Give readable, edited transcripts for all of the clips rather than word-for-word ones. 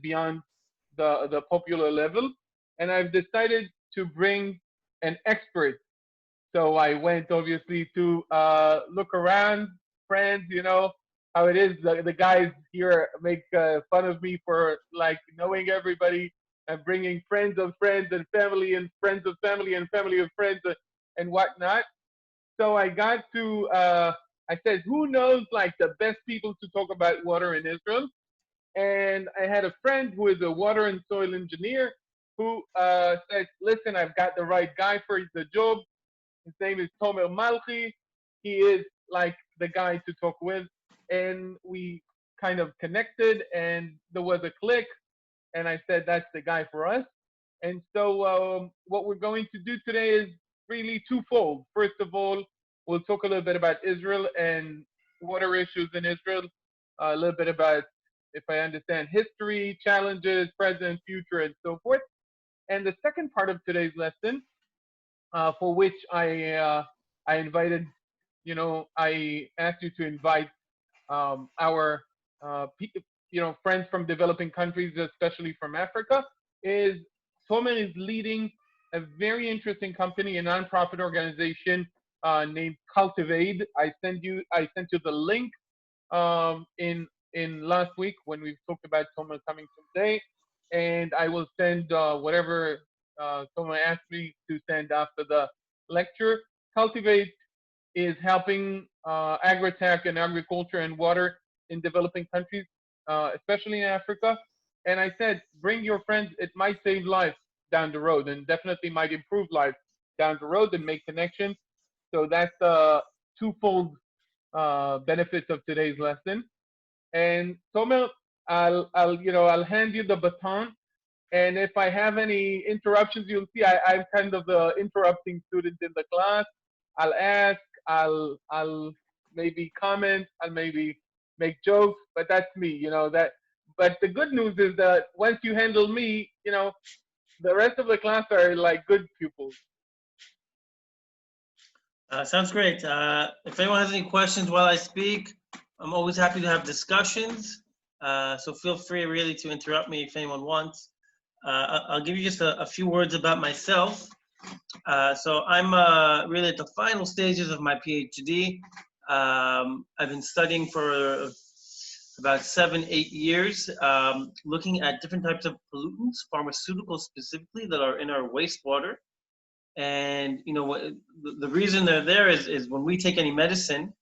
beyond the popular level. And I've decided to bring an expert. So I went obviously to look around, friends, how it is. The guys here make fun of me for like knowing everybody and bringing friends of friends and family and friends of family and family of friends and whatnot. So I got to, I said, who knows like the best people to talk about water in Israel? And I had a friend who is a water and soil engineer who said, listen, I've got the right guy for the job. His name is Tomer Malchi. He is like the guy to talk with. And we kind of connected and there was a click. And I said, that's the guy for us. And so what we're going to do today is really twofold. First of all, we'll talk a little bit about Israel and water issues in Israel, a little bit about, if I understand, history, challenges, present, future, and so forth. And the second part of today's lesson, for which I invited, I asked you to invite our friends from developing countries, especially from Africa, is Tomer is leading a very interesting company, a nonprofit organization named CultivAid. I sent you the link in last week when we talked about Tomer coming today, and I will send whatever Tomer asked me to send after the lecture. CultivAid is helping agri-tech and agriculture and water in developing countries, especially in Africa. And I said, bring your friends. It might save lives down the road and definitely might improve lives down the road and make connections. So that's the twofold benefits of today's lesson. And Tomer, I'll hand you the baton. And if I have any interruptions, you'll see I'm kind of the interrupting student in the class. I'll ask, I'll maybe comment, I'll maybe make jokes, but that's me, that. But the good news is that once you handle me, the rest of the class are like good pupils. Sounds great. If anyone has any questions while I speak, I'm always happy to have discussions. So feel free really to interrupt me if anyone wants. I'll give you just a few words about myself. So I'm really at the final stages of my Ph.D. I've been studying for about 7-8 years, looking at different types of pollutants, pharmaceuticals specifically, that are in our wastewater. And the reason they're there is when we take any medicine,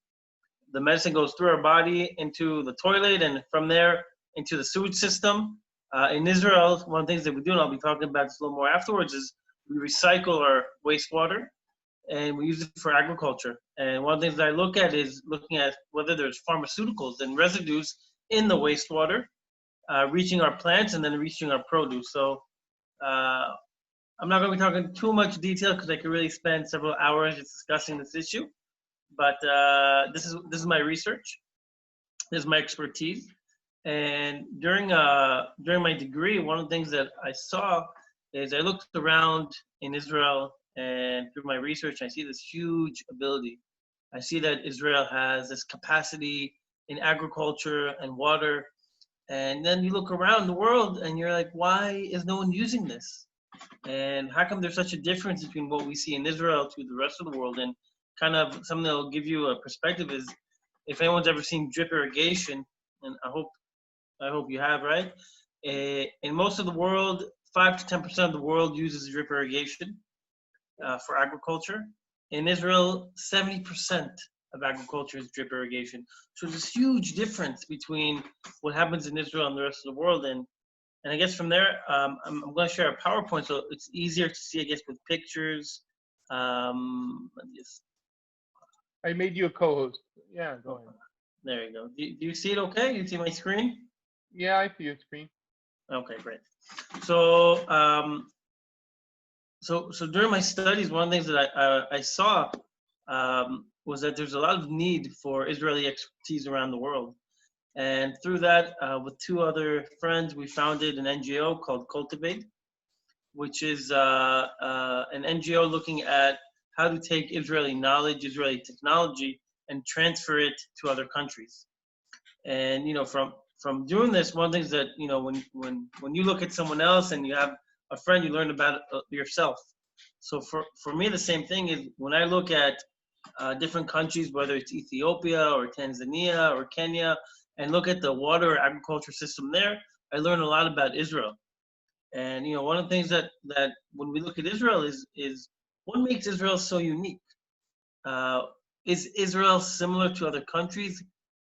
the medicine goes through our body into the toilet and from there into the sewage system. In Israel, one of the things that we do, and I'll be talking about this a little more afterwards, is we recycle our wastewater and we use it for agriculture. And one of the things that I look at is looking at whether there's pharmaceuticals and residues in the wastewater reaching our plants and then reaching our produce. So I'm not going to be talking too much detail because I could really spend several hours just discussing this issue. But this is my research. This is my expertise. And during my degree, one of the things that I saw is I looked around in Israel, and through my research, I see this huge ability. I see that Israel has this capacity in agriculture and water. And then you look around the world and you're like, why is no one using this? And how come there's such a difference between what we see in Israel to the rest of the world? And kind of something that will give you a perspective is, if anyone's ever seen drip irrigation, and I hope you have, right? In most of the world, 5 to 10% of the world uses drip irrigation for agriculture. In Israel, 70% of agriculture is drip irrigation. So there's this huge difference between what happens in Israel and the rest of the world. And I guess from there, I'm going to share a PowerPoint so it's easier to see, I guess, with pictures. I made you a co-host. Yeah, go ahead. There you go. Do you see it okay? You see my screen? Yeah, I see your screen. Okay, great. So, so during my studies, one of the things that I saw was that there's a lot of need for Israeli expertise around the world. And through that, with 2 other friends, we founded an NGO called CultivAid, which is an NGO looking at how to take Israeli knowledge, Israeli technology, and transfer it to other countries. And from from doing this, one thing is that, you know, when you look at someone else and you have a friend, you learn about yourself. So for me, the same thing is when I look at different countries, whether it's Ethiopia or Tanzania or Kenya, and look at the water or agriculture system there, I learn a lot about Israel. And you know, one of the things that when we look at Israel is what makes Israel so unique. Uh, is Israel similar to other countries?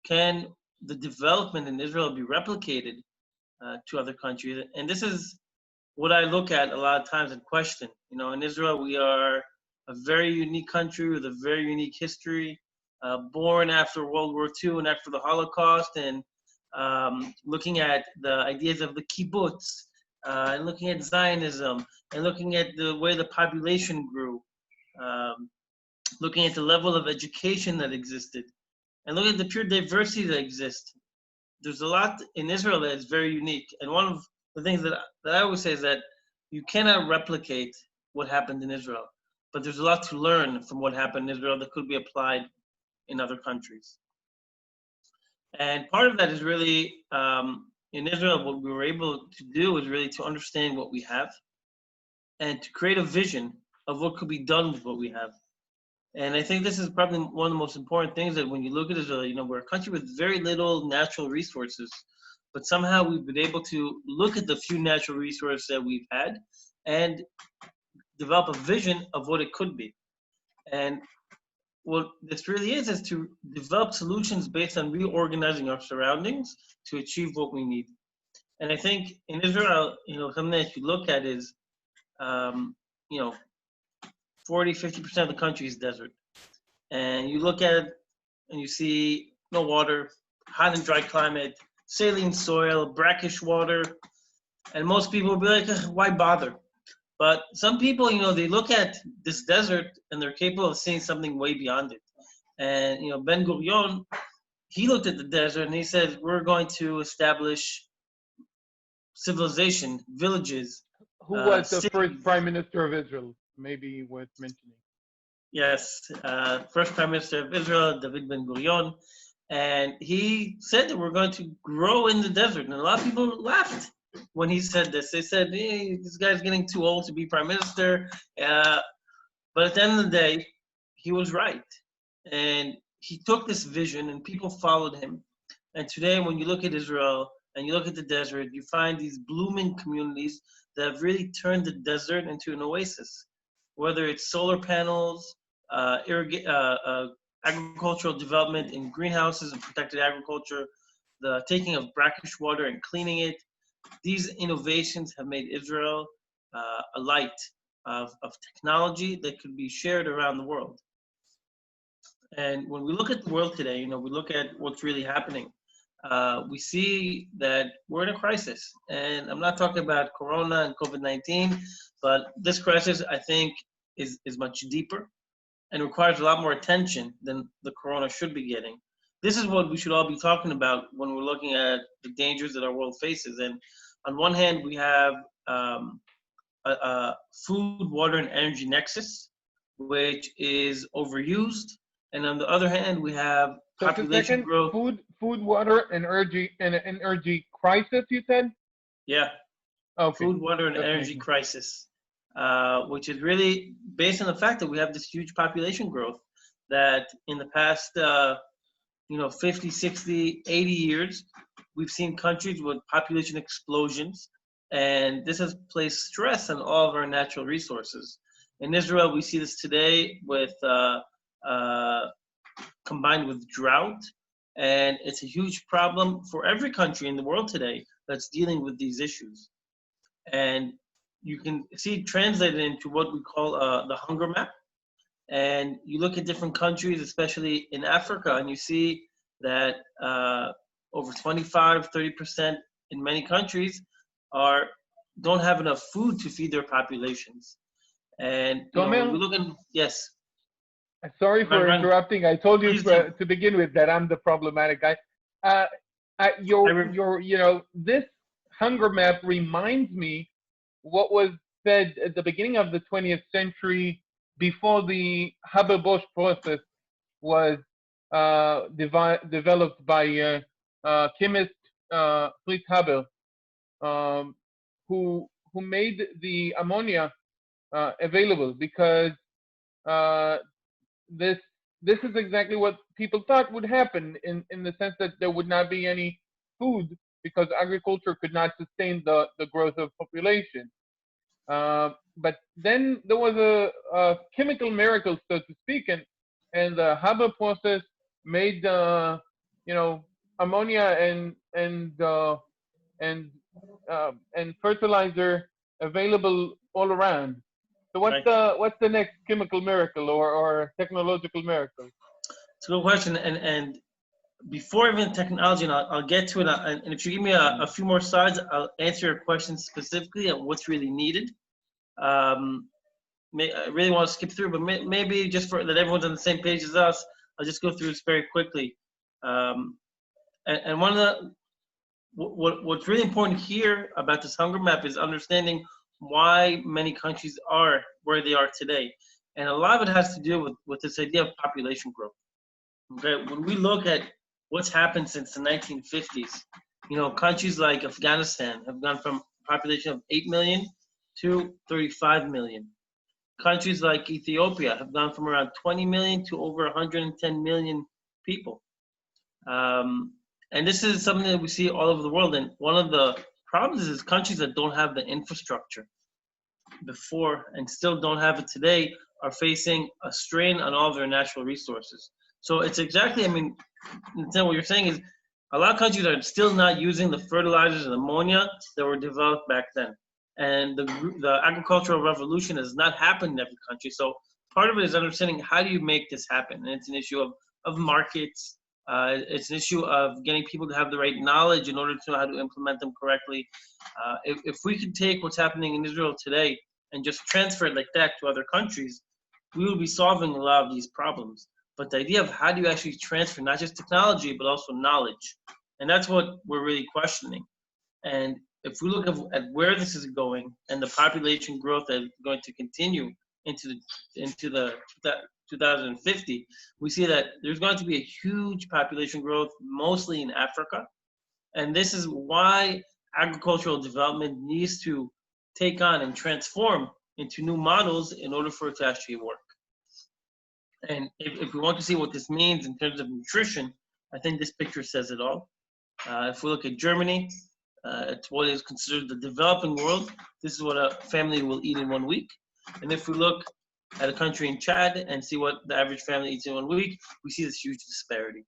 Can the development in Israel be replicated to other countries? And this is what I look at a lot of times and question. You know, in Israel, we are a very unique country with a very unique history, born after World War II and after the Holocaust, and looking at the ideas of the kibbutz, and looking at Zionism, and looking at the way the population grew, um, looking at the level of education that existed, and looking at the pure diversity that exists. There's a lot in Israel that is very unique. And one of the things that I always say is that you cannot replicate what happened in Israel, but there's a lot to learn from what happened in Israel that could be applied in other countries. And part of that is really, in Israel, what we were able to do is really to understand what we have and to create a vision of what could be done with what we have. And I think this is probably one of the most important things, that when you look at Israel, you know, we're a country with very little natural resources, but somehow we've been able to look at the few natural resources that we've had and develop a vision of what it could be. And what this really is to develop solutions based on reorganizing our surroundings to achieve what we need. And I think in Israel, you know, something that you look at is, you know, 40–50% of the country is desert. And you look at it and you see no water, hot and dry climate, saline soil, brackish water. And most people will be like, why bother? But some people, you know, they look at this desert and they're capable of seeing something way beyond it. And, you know, Ben Gurion, he looked at the desert and he said, we're going to establish civilization, villages. Who was the first cities. prime minister of Israel? Maybe worth mentioning. Yes, first prime minister of Israel, David Ben Gurion. And he said that we're going to grow in the desert. And a lot of people laughed when he said this. They said, hey, this guy's getting too old to be prime minister. But at the end of the day, he was right. And he took this vision and people followed him. And today, when you look at Israel and you look at the desert, you find these blooming communities that have really turned the desert into an oasis. Whether it's solar panels, agricultural development in greenhouses and protected agriculture, the taking of brackish water and cleaning it, these innovations have made Israel a light of technology that could be shared around the world. And when we look at the world today, you know, we look at what's really happening. We see that we're in a crisis. And I'm not talking about Corona and COVID-19, but this crisis, I think, is much deeper and requires a lot more attention than the Corona should be getting. This is what we should all be talking about when we're looking at the dangers that our world faces. And on one hand, we have a food, water, and energy nexus, which is overused. And on the other hand, we have population growth. Food, water, and energy crisis, you said? Yeah. Okay. Food, water, and energy crisis, which is really based on the fact that we have this huge population growth that in the past, 50, 60, 80 years, we've seen countries with population explosions. And this has placed stress on all of our natural resources. In Israel, we see this today with combined with drought. And it's a huge problem for every country in the world today that's dealing with these issues. And you can see translated into what we call the hunger map. And you look at different countries, especially in Africa, and you see that over 25–30% in many countries don't have enough food to feed their populations. And when we look at, yes. Sorry for interrupting. I told you to begin with that I'm the problematic guy. This hunger map reminds me what was said at the beginning of the 20th century before the Haber-Bosch process was developed by chemists Fritz Haber, um, who made the ammonia available because uh, this this is exactly what people thought would happen in the sense that there would not be any food because agriculture could not sustain the growth of population. But then there was a chemical miracle, so to speak, and the Haber process made you know ammonia and and fertilizer available all around. So Right. what's the next chemical miracle or technological miracle? It's a good question. And before even technology, and I'll get to it. And if you give me a few more slides, I'll answer your question specifically on what's really needed. Um, I really want to skip through, but maybe just for that everyone's on the same page as us, I'll just go through this very quickly. Um, and one of the what's really important here about this hunger map is understanding why many countries are where they are today, and a lot of it has to do with this idea of population growth. Okay, when we look at what's happened since the 1950s, countries like Afghanistan have gone from a population of 8 million to 35 million. Countries like Ethiopia have gone from around 20 million to over 110 million people. Um, and this is something that we see all over the world. And one of the problems is countries that don't have the infrastructure before and still don't have it today are facing a strain on all of their natural resources. So it's exactly, what you're saying is a lot of countries are still not using the fertilizers and ammonia that were developed back then. And the agricultural revolution has not happened in every country. So part of it is understanding how do you make this happen. And it's an issue of markets. It's an issue of getting people to have the right knowledge in order to know how to implement them correctly. If we could take what's happening in Israel today and just transfer it like that to other countries, we will be solving a lot of these problems. But the idea of how do you actually transfer not just technology, but also knowledge? And that's what we're really questioning. And if we look at where this is going and the population growth that is going to continue into the 2050, we see that there's going to be a huge population growth, mostly in Africa. And this is why agricultural development needs to take on and transform into new models in order for it to actually work. And if we want to see what this means in terms of nutrition, I think this picture says it all. If we look at Germany, it's what is considered the developing world. This is what a family will eat in 1 week. And if we look at a country in Chad and see what the average family eats in 1 week, we see this huge disparity.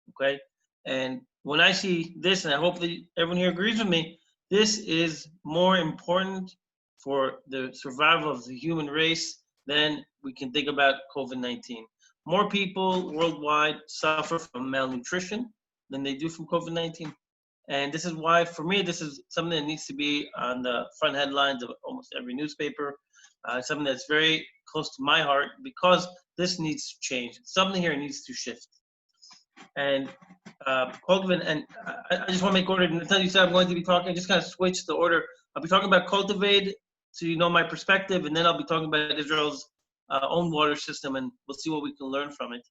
Okay? And when I see this, and I hope that everyone here agrees with me, this is more important for the survival of the human race than we can think about COVID-19. More people worldwide suffer from malnutrition than they do from COVID-19. And this is why, for me, this is something that needs to be on the front headlines of almost every newspaper. Something that's very close to my heart because this needs to change. Something here needs to shift. And CultivAid, and I just want to make order. Netanel, you said I'm going to be talking, I just kind of switch the order. I'll be talking about CultivAid, so you know my perspective, and then I'll be talking about Israel's own water system, and we'll see what we can learn from it.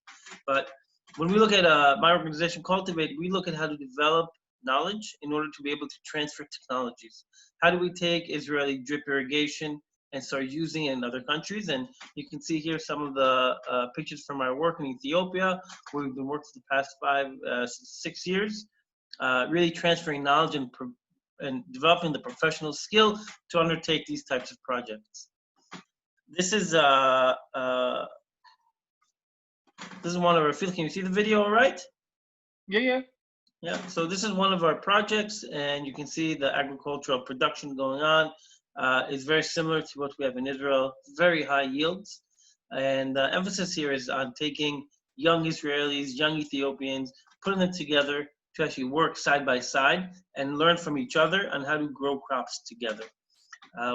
But when we look at my organization, CultivAid, we look at how to develop knowledge in order to be able to transfer technologies. How do we take Israeli drip irrigation and start using it in other countries? And you can see here some of the pictures from our work in Ethiopia, where we've been working for the past 6 years, really transferring knowledge and developing the professional skill to undertake these types of projects. This is one of our fields. Can you see the video all right? Yeah. Yeah, so this is one of our projects, and you can see the agricultural production going on. It's very similar to what we have in Israel, very high yields. And the emphasis here is on taking young Israelis, young Ethiopians, putting them together to actually work side by side and learn from each other on how to grow crops together.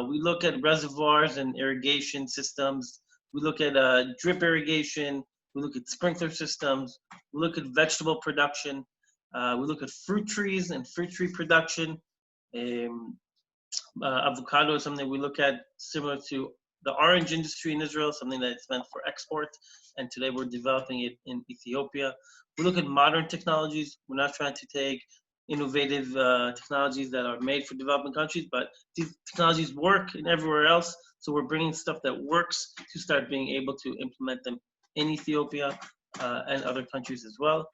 We look at reservoirs and irrigation systems. We look at drip irrigation. We look at sprinkler systems. We look at vegetable production. We look at fruit trees and fruit tree production. Avocado is something we look at similar to the orange industry in Israel, something that's meant for export. And today we're developing it in Ethiopia. We look at modern technologies. We're not trying to take innovative technologies that are made for developing countries, but these technologies work in everywhere else. So we're bringing stuff that works to start being able to implement them in Ethiopia and other countries as well.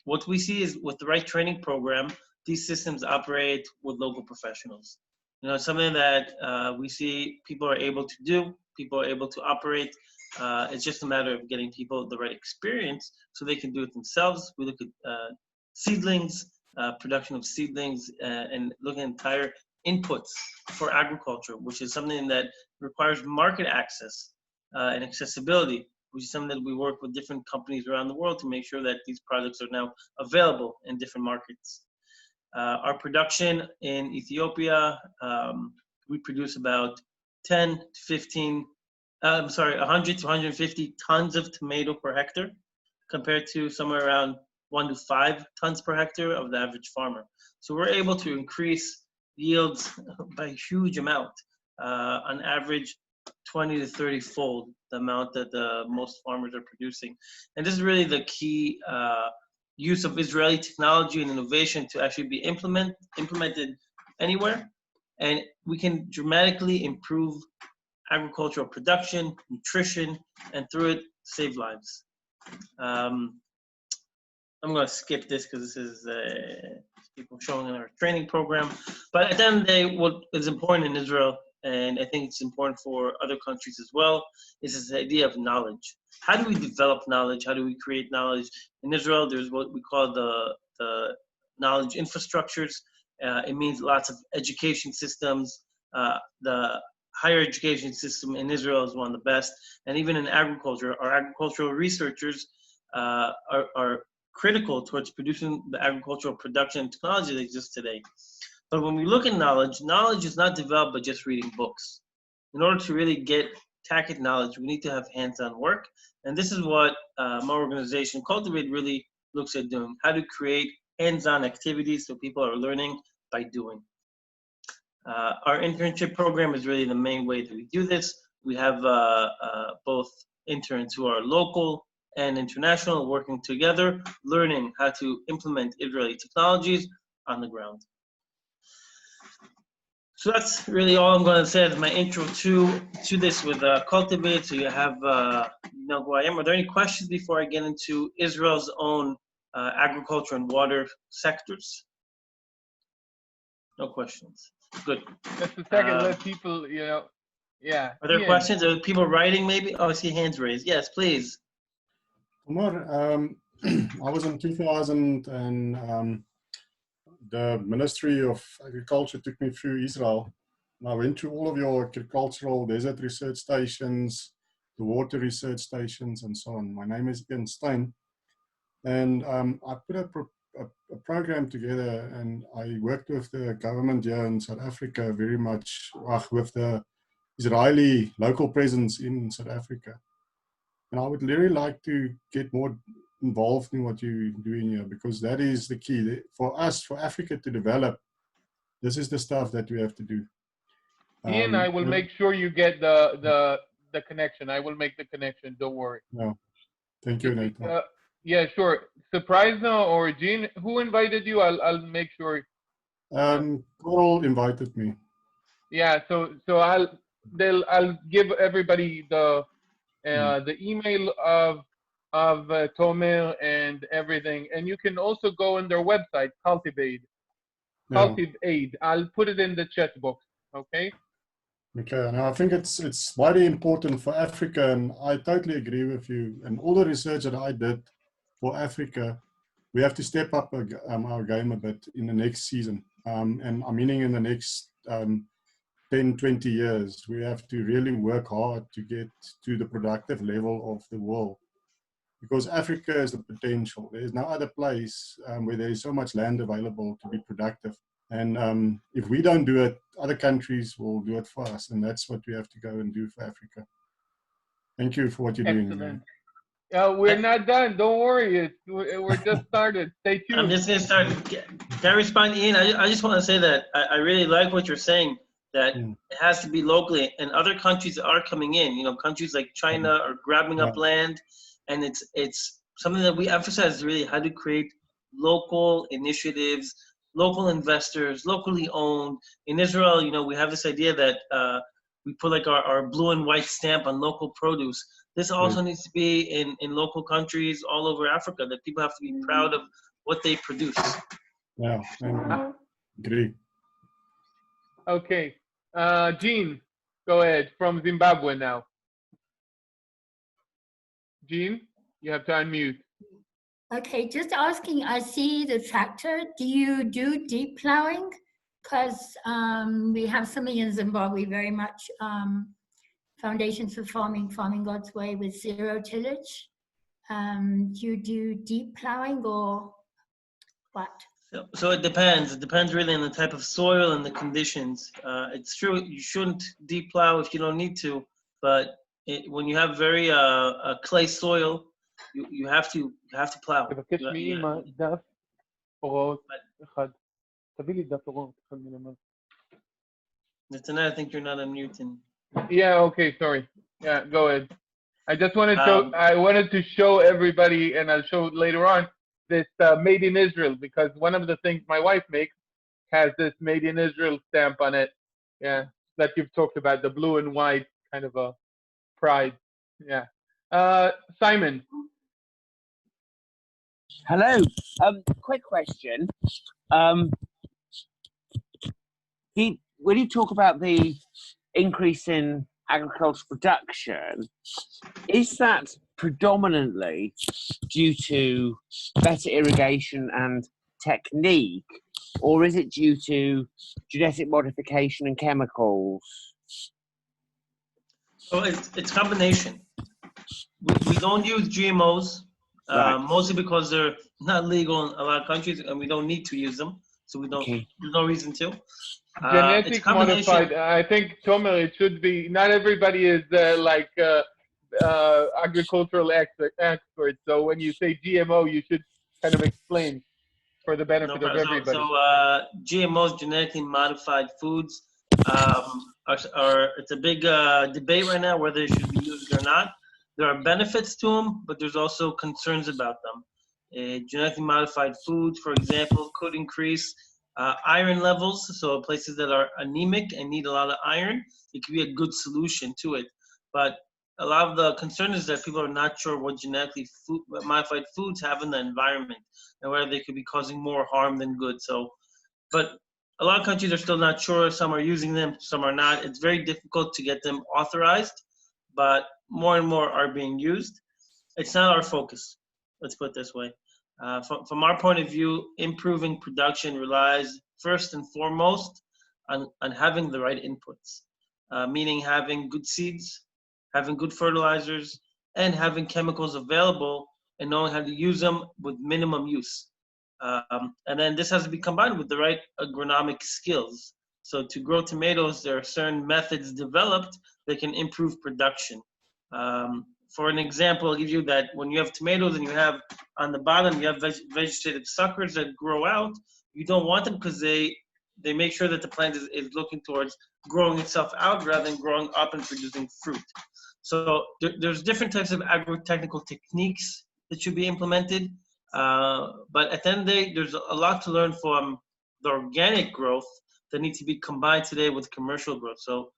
What we see is with the right training program, these systems operate with local professionals. You know, something that we see people are able to do, people are able to operate. It's just a matter of getting people the right experience so they can do it themselves. We look at seedlings, production of seedlings, and looking at entire inputs for agriculture, which is something that requires market access and accessibility, which is something that we work with different companies around the world to make sure that these products are now available in different markets. Our production in Ethiopia, we produce about 100 to 150 tons of tomato per hectare, compared to somewhere around 1 to 5 tons per hectare of the average farmer. So we're able to increase yields by a huge amount, on average 20 to 30 fold the amount that most farmers are producing. And this is really the key use of Israeli technology and innovation to actually be implemented anywhere. And we can dramatically improve agricultural production, nutrition, and through it, save lives. I'm going to skip this because this is people showing in our training program. But at the end of the day, what is important in Israel, and I think it's important for other countries as well, is this idea of knowledge. How do we develop knowledge? How do we create knowledge? In Israel, there's what we call the knowledge infrastructures. It means lots of education systems. The higher education system in Israel is one of the best. And even in agriculture, our agricultural researchers are critical towards producing the agricultural production technology that exists today. But when we look at knowledge, knowledge is not developed by just reading books. In order to really get tacit knowledge, we need to have hands-on work. And this is what my organization, CultivAid, really looks at doing, how to create hands-on activities so people are learning by doing. Our internship program is really the main way that we do this. We have both interns who are local and international working together, learning how to implement Israeli technologies on the ground. So that's really all I'm going to say as my intro to this with CultivAid, so you have you know who I am. Are there any questions before I get into Israel's own agriculture and water sectors? No questions. Good. Just a second, let people, you know, yeah. Are there Ian. questions? Are people writing maybe? Oh, I see hands raised. Yes, please. Omar, I was in 2000 and the Ministry of Agriculture took me through Israel. And I went through all of your agricultural desert research stations, the water research stations, and so on. My name is Ian Stein. And I put a program together, and I worked with the government here in South Africa very much with the Israeli local presence in South Africa. And I would really like to get more involved in what you're doing here, because that is the key. For us, for Africa to develop, this is the stuff that we have to do. Ian, I will make sure you get the connection. I will make the connection. Don't worry. No, thank you, Nathan. Yeah, sure. Surprisno or Jean, who invited you? I'll make sure. Cornell invited me. Yeah, so I'll give everybody the email of Tomer and everything, and you can also go on their website, CultivAid. CultivAid. I'll put it in the chat box. Okay. Okay, and I think it's very important for Africa, and I totally agree with you. And all the research that I did for Africa, we have to step up our game a bit in the next season. And I'm meaning in the next 10, 20 years, we have to really work hard to get to the productive level of the world. Because Africa is the potential. There's no other place where there is so much land available to be productive. And if we don't do it, other countries will do it for us. And that's what we have to go and do for Africa. Thank you for what you're doing. Excellent. We're not done. Don't worry. We're just started. Stay tuned. I'm just going to start. Can I respond, Ian? I just want to say that I really like what you're saying, that it has to be locally, and other countries are coming in. You know, countries like China are grabbing up land, and it's something that we emphasize, really how to create local initiatives, local investors, locally owned. In Israel, you know, we have this idea that we put like our blue and white stamp on local produce. This also needs to be in local countries all over Africa, that people have to be proud of what they produce. Yeah, I agree. Okay. Jean, go ahead, from Zimbabwe now. Jean, you have to unmute. Okay, just asking, I see the tractor. Do you do deep plowing? Because we have something in Zimbabwe very much Foundations for Farming, Farming God's Way with zero tillage. Do you do deep plowing or what? So it depends. It depends really on the type of soil and the conditions. It's true you shouldn't deep plow if you don't need to, but when you have very clay soil, you have to plow. תבקש מאמא דף הוראות אחד. תביא לי דף הוראות אחד מלמעלה. Netanel, I think you're not unmuting. Yeah, okay, sorry. Yeah, go ahead. I just wanted to show everybody, and I'll show it later on, this made in Israel, because one of the things my wife makes has this made in Israel stamp on it. Yeah, that you've talked about, the blue and white kind of a pride. Yeah. Simon. Hello. Quick question. When you talk about the increase in agricultural production, is that predominantly due to better irrigation and technique, or is it due to genetic modification and chemicals? So it's combination. We don't use GMOs, mostly because they're not legal in a lot of countries, and we don't need to use them. So we don't. Okay. There's no reason to. Genetic modified. I think, Tomer, it should be. Not everybody is like agricultural experts. So when you say GMO, you should kind of explain for the benefit of everybody. So GMOs, genetically modified foods, it's a big debate right now whether they should be used or not. There are benefits to them, but there's also concerns about them. Genetically modified foods, for example, could increase iron levels. So places that are anemic and need a lot of iron, it could be a good solution to it. But a lot of the concern is that people are not sure what genetically modified foods have in the environment and whether they could be causing more harm than good. So, but a lot of countries are still not sure. Some are using them, some are not. It's very difficult to get them authorized, but more and more are being used. It's not our focus, let's put it this way. From our point of view, improving production relies first and foremost on having the right inputs, meaning having good seeds, having good fertilizers, and having chemicals available and knowing how to use them with minimum use. And then this has to be combined with the right agronomic skills. So to grow tomatoes, there are certain methods developed that can improve production. For an example, I'll give you that when you have tomatoes and you have on the bottom, you have vegetative suckers that grow out, you don't want them because they make sure that the plant is looking towards growing itself out rather than growing up and producing fruit. So there's different types of agro-technical techniques that should be implemented. But at the end of the day, there's a lot to learn from the organic growth that needs to be combined today with commercial growth. So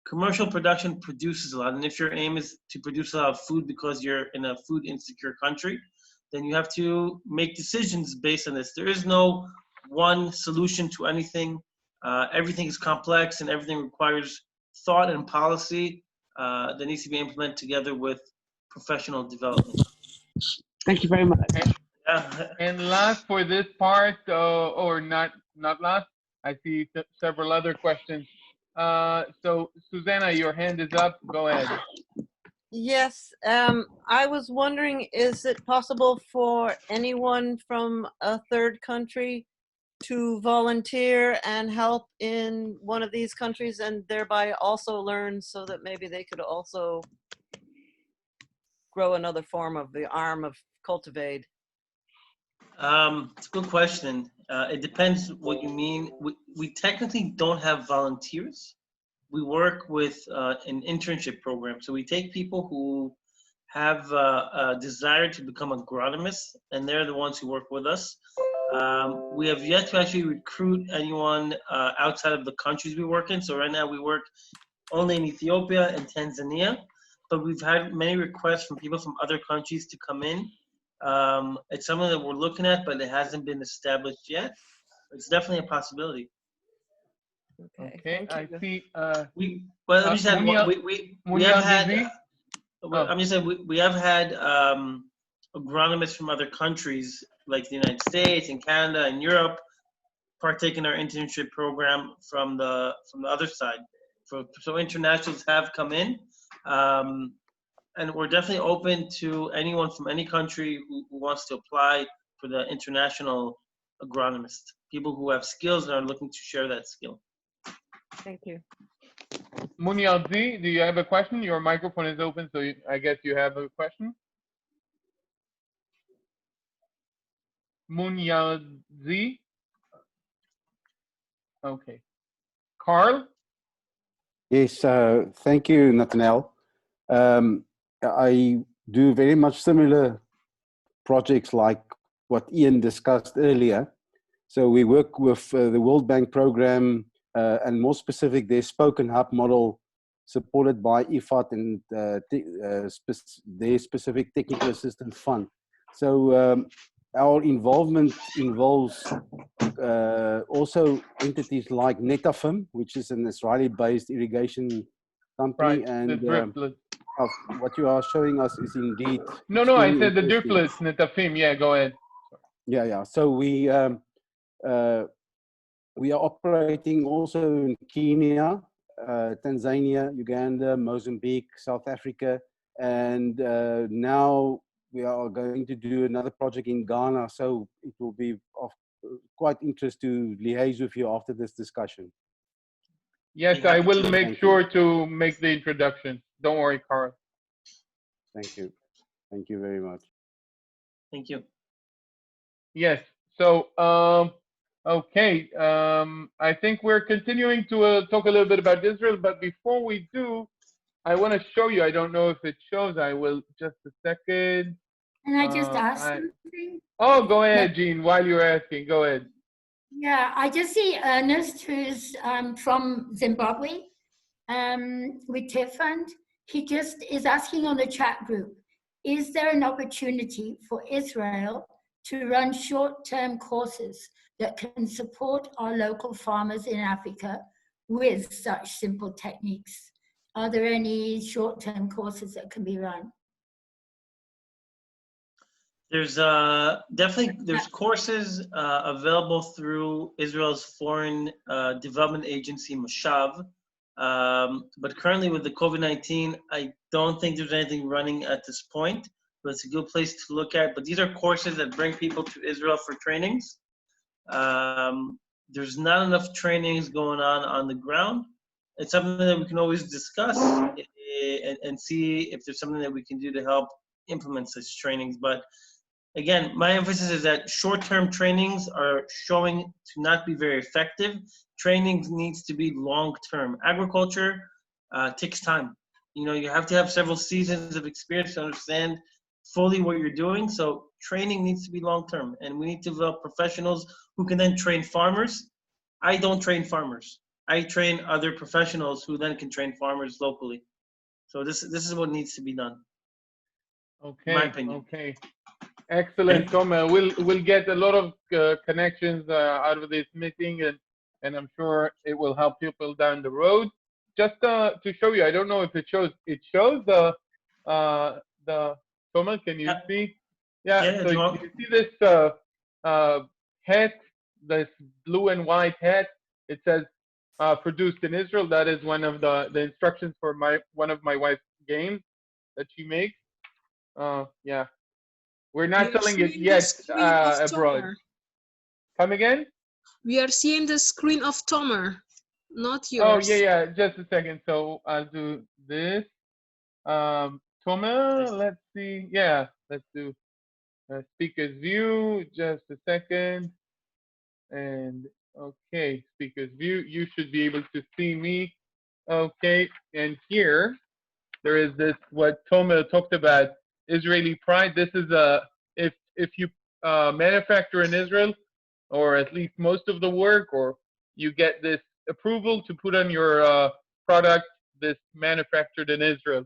commercial production produces a lot. And if your aim is to produce a lot of food because you're in a food insecure country, then you have to make decisions based on this. There is no one solution to anything. Everything is complex and everything requires thought and policy that needs to be implemented together with professional development. Thank you very much. And last for this part, or not last, I see several other questions. So Susanna, your hand is up. Go ahead. Yes, I was wondering, is it possible for anyone from a third country to volunteer and help in one of these countries and thereby also learn so that maybe they could also grow another form of the arm of CultivAid? It's a good question. It depends what you mean. We technically don't have volunteers. We work with an internship program. So we take people who have a desire to become agronomists, and they're the ones who work with us. We have yet to actually recruit anyone outside of the countries we work in. So right now we work only in Ethiopia and Tanzania, but we've had many requests from people from other countries to come in. It's something that we're looking at, but it hasn't been established yet. It's definitely a possibility. Okay, Okay, thank I you. see. Well, let me just add, we have had, I'm just saying, we have had agronomists from other countries like the United States and Canada and Europe partake in our internship program from the other side. So internationals have come in, and we're definitely open to anyone from any country who wants to apply for the international agronomist. People who have skills and are looking to share that skill. Thank you. Munyazi, do you have a question? Your microphone is open, so I guess you have a question. Munyazi. Okay. Carl? Yes, thank you, Netanel. I do very much similar projects like what Ian discussed earlier. So we work with the World Bank program, and more specific, their Spoken Hub model supported by IFAD and their specific technical assistance fund. So our involvement involves also entities like Netafim, which is an Israeli-based irrigation company, Right, and the driplets. what you are showing us is indeed No, I said the interesting. driplets, Netafim. Yeah, go ahead. Yeah. So we are operating also in Kenya, Tanzania, Uganda, Mozambique, South Africa, and now we are going to do another project in Ghana. So it will be of quite interest to liaise with you after this discussion. Yes, I will make Thank sure you. to make the introduction. Don't worry, Carl. Thank you. Thank you very much. Thank you. Yes. So, okay. I think we're continuing to talk a little bit about Israel, but before we do, I want to show you. I don't know if it shows. I will just a second. Can I just ask something? Oh, go ahead, Jean. While you're asking, go ahead. Yeah, I just see Ernest, who's from Zimbabwe, with TIF Fund. He just is asking on the chat group, is there an opportunity for Israel to run short-term courses that can support our local farmers in Africa with such simple techniques? Are there any short-term courses that can be run? There's definitely courses available through Israel's Foreign Development Agency, Mashav. But currently with the COVID-19, I don't think there's anything running at this point, but it's a good place to look at. But these are courses that bring people to Israel for trainings. There's not enough trainings going on the ground. It's something that we can always discuss and see if there's something that we can do to help implement such trainings. But again, my emphasis is that short-term trainings are showing to not be very effective. Training needs to be long-term. Agriculture takes time. You know, you have to have several seasons of experience to understand fully what you're doing. So training needs to be long-term, and we need to develop professionals who can then train farmers. I don't train farmers. I train other professionals who then can train farmers locally. So this is what needs to be done. Okay. In my opinion. Okay. Excellent, Tomer. We'll get a lot of connections out of this meeting, and I'm sure it will help people down the road. Just to show you, I don't know if it shows. It shows the Tomer. Can you see? Yeah. So you see this hat, this blue and white hat. It says produced in Israel. That is one of the instructions for one of my wife's games that she makes. Yeah. We're not selling it yet abroad. Come again? We are seeing the screen of Tomer, not yours. Oh, yeah. Just a second. So I'll do this. Tomer, let's see. Yeah, let's do speaker's view. Just a second. And okay, speaker's view. You should be able to see me. Okay, and here there is this what Tomer talked about. Israeli pride. This is if you manufacture in Israel, or at least most of the work, or you get this approval to put on your product, this manufactured in Israel.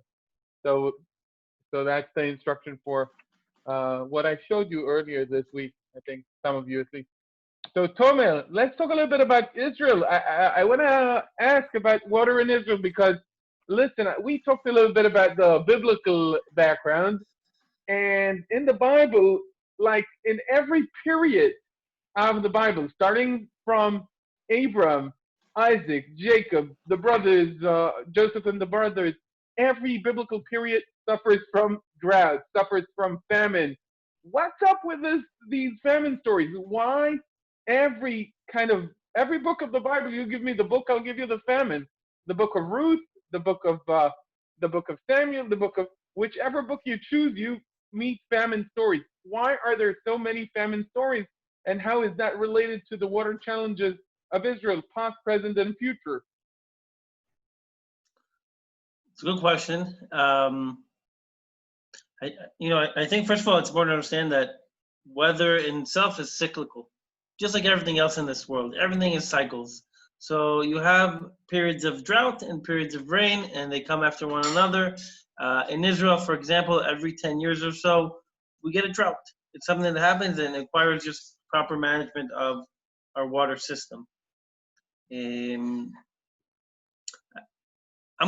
So that's the instruction for what I showed you earlier this week. I think some of you at least. So Tomer, let's talk a little bit about Israel. I want to ask about water in Israel because, listen, we talked a little bit about the biblical background, and in the Bible, like in every period of the Bible, starting from Abram, Isaac, Jacob, the brothers, Joseph and the brothers, every biblical period suffers from drought, suffers from famine. What's up with these famine stories? Why every book of the Bible, you give me the book, I'll give you the famine. The book of Ruth, the book of Samuel, the book of whichever book you choose, you meet famine stories. Why are there so many famine stories? And how is that related to the water challenges of Israel, past, present, and future? It's a good question. I think first of all, it's important to understand that weather in itself is cyclical, just like everything else in this world. Everything is cycles. So you have periods of drought and periods of rain, and they come after one another. In Israel, for example, every 10 years or so, we get a drought. It's something that happens and it requires just proper management of our water system. I'm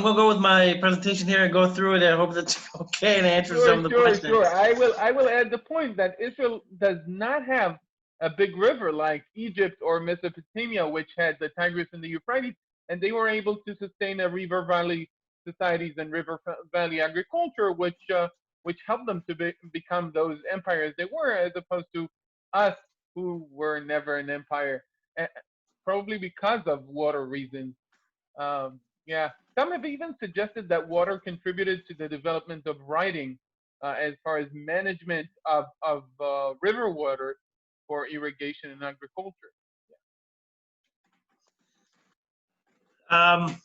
going to go with my presentation here and go through it. I hope that's okay and answer some of the questions. Sure. I will add the point that Israel does not have a big river like Egypt or Mesopotamia, which had the Tigris and the Euphrates, and they were able to sustain a river valley societies and river valley agriculture, which helped them to become those empires they were, as opposed to us, who were never an empire, probably because of water reasons. Yeah, some have even suggested that water contributed to the development of writing, as far as management of river water for irrigation and agriculture. I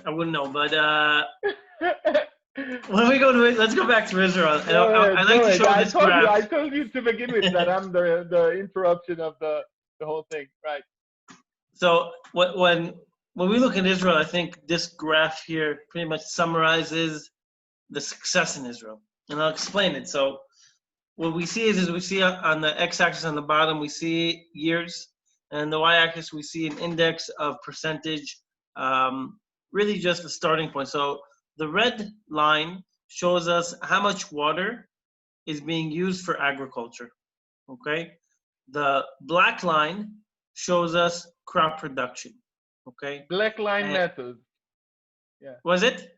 wouldn't know, but when we go to it, let's go back to Israel. And I'd like to show this graph. I told you to begin with that I'm the interruption of the whole thing, right? So when we look at Israel, I think this graph here pretty much summarizes the success in Israel, and I'll explain it. So what we see is we see on the x-axis on the bottom, we see years, and the y-axis we see an index of percentage, really just the starting point. So the red line shows us how much water is being used for agriculture, okay? The black line shows us crop production, okay? Black line matters. Yeah. Was it?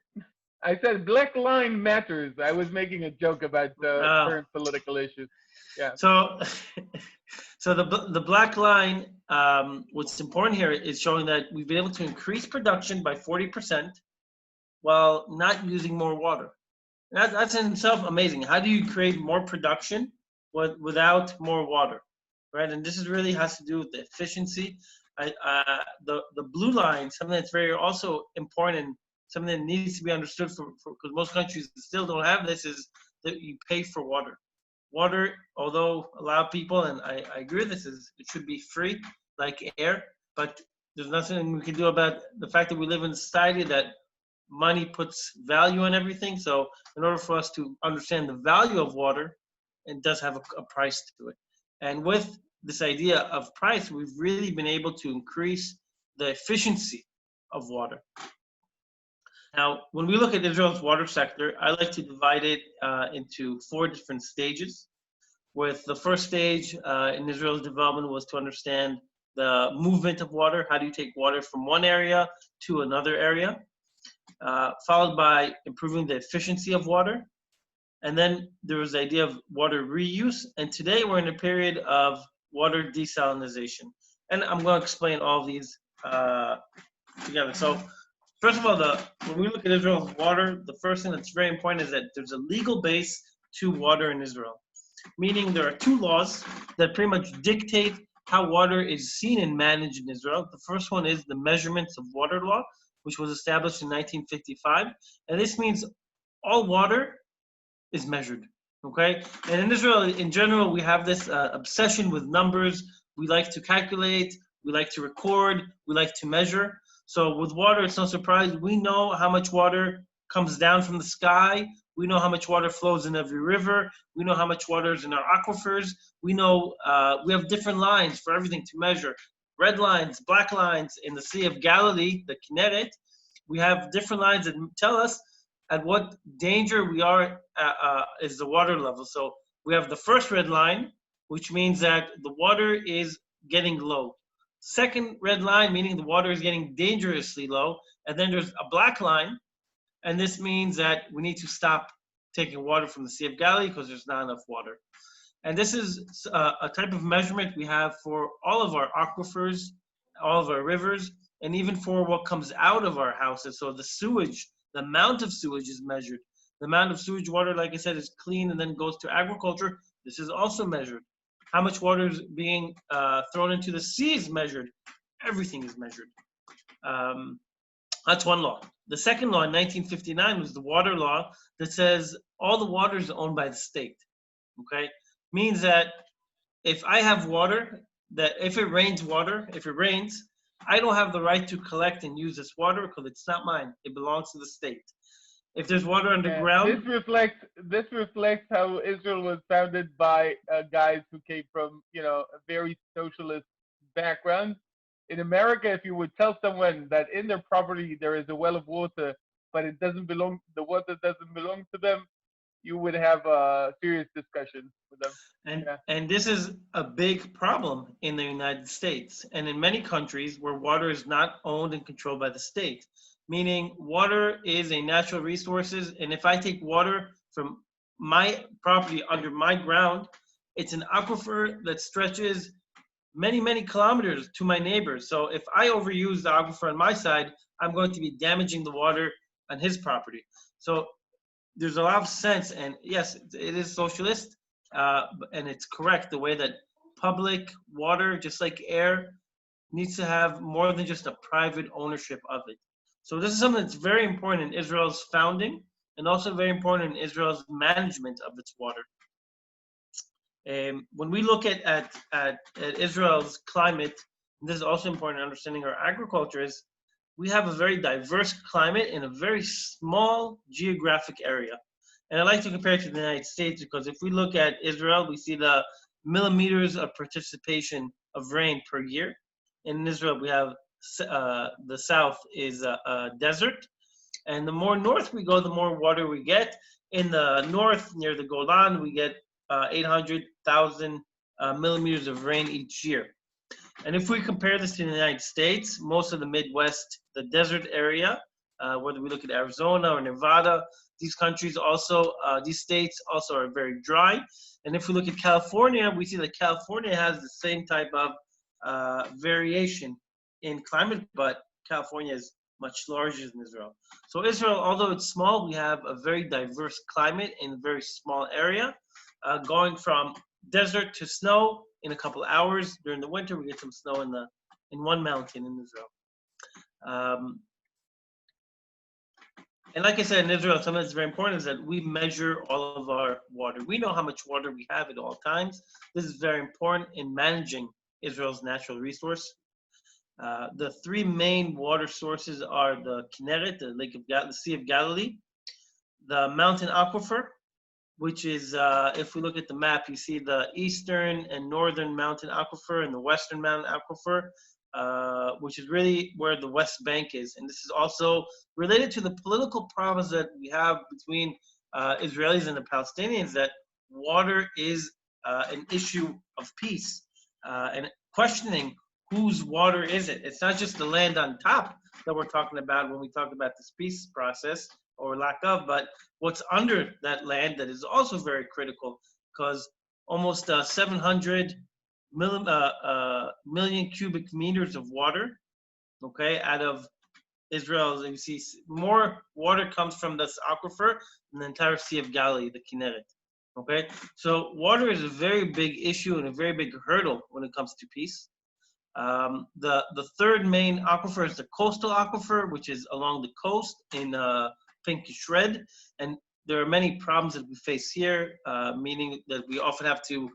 I said black line matters. I was making a joke about the current political issues. Yeah. So the black line, what's important here is showing that we've been able to increase production by 40% while not using more water. That's in itself amazing. How do you create more production without more water, right? And this is really has to do with the efficiency. The blue line, something that's very also important and something that needs to be understood because most countries still don't have this, is that you pay for water. Water, although a lot of people, and I agree with this, it should be free like air, but there's nothing we can do about the fact that we live in a society that money puts value on everything. So in order for us to understand the value of water, it does have a price to it. And with this idea of price, we've really been able to increase the efficiency of water. Now, when we look at Israel's water sector, I like to divide it into 4 different stages. With the first stage in Israel's development was to understand the movement of water. How do you take water from one area to another area? Followed by improving the efficiency of water. And then there was the idea of water reuse. And today we're in a period of water desalination. And I'm going to explain all these together. So first of all, when we look at Israel's water, the first thing that's very important is that there's a legal base to water in Israel. Meaning there are 2 laws that pretty much dictate how water is seen and managed in Israel. The first one is the Measurements of Water Law, which was established in 1955. And this means all water is measured. Okay, and in Israel, in general, we have this obsession with numbers. We like to calculate, we like to record, we like to measure. So with water, it's no surprise. We know how much water comes down from the sky. We know how much water flows in every river. We know how much water is in our aquifers. We know we have different lines for everything to measure. Red lines, black lines in the Sea of Galilee, the Kinneret. We have different lines that tell us at what danger we are is the water level. So we have the first red line, which means that the water is getting low. Second red line, meaning the water is getting dangerously low. And then there's a black line, and this means that we need to stop taking water from the Sea of Galilee because there's not enough water. And this is a type of measurement we have for all of our aquifers, all of our rivers, and even for what comes out of our houses. So the sewage, the amount of sewage is measured. The amount of sewage water, like I said, is clean and then goes to agriculture. This is also measured. How much water is being thrown into the sea is measured. Everything is measured. That's one law. The second law in 1959 was the water law that says all the water is owned by the state. Okay, means that if I have water, that if it rains water, if it rains, I don't have the right to collect and use this water because it's not mine. It belongs to the state. If there's water underground, this reflects how Israel was founded by guys who came from a very socialist background. In America, if you would tell someone that in their property there is a well of water, but the water doesn't belong to them, you would have a serious discussion with them. And this is a big problem in the United States and in many countries where water is not owned and controlled by the state. Meaning water is a natural resource, and if I take water from my property under my ground, it's an aquifer that stretches many, many kilometers to my neighbors. So if I overuse the aquifer on my side, I'm going to be damaging the water on his property. So there's a lot of sense, and yes, it is socialist, and it's correct the way that public water, just like air, needs to have more than just a private ownership of it. So this is something that's very important in Israel's founding and also very important in Israel's management of its water. When we look at Israel's climate, and this is also important in understanding our agriculture, is we have a very diverse climate in a very small geographic area. And I like to compare it to the United States because if we look at Israel, we see the millimeters of participation of rain per year. In Israel, we have the south is a desert, and the more north we go, the more water we get. In the north, near the Golan, we get 800,000 millimeters of rain each year. And if we compare this to the United States, most of the Midwest, the desert area, whether we look at Arizona or Nevada, these countries also, these states also are very dry. And if we look at California, we see that California has the same type of variation in climate, but California is much larger than Israel. So Israel, although it's small, we have a very diverse climate in a very small area, going from desert to snow in a couple hours. During the winter, we get some snow in one mountain in Israel. And like I said, in Israel, something that's very important is that we measure all of our water. We know how much water we have at all times. This is very important in managing Israel's natural resource. The three main water sources are the Kinneret, the Sea of Galilee, the mountain aquifer, which is, if we look at the map, you see the eastern and northern mountain aquifer and the western mountain aquifer, which is really where the West Bank is. And this is also related to the political problems that we have between Israelis and the Palestinians, that water is an issue of peace and questioning whose water is it. It's not just the land on top that we're talking about when we talk about this peace process or lack of, but what's under that land that is also very critical, because almost 700 million cubic meters of water, okay, out of Israel, you see more water comes from this aquifer than the entire Sea of Galilee, the Kinneret, okay? So water is a very big issue and a very big hurdle when it comes to peace. The third main aquifer is the coastal aquifer, which is along the coast in Pinkish Red. And there are many problems that we face here, meaning that we often have to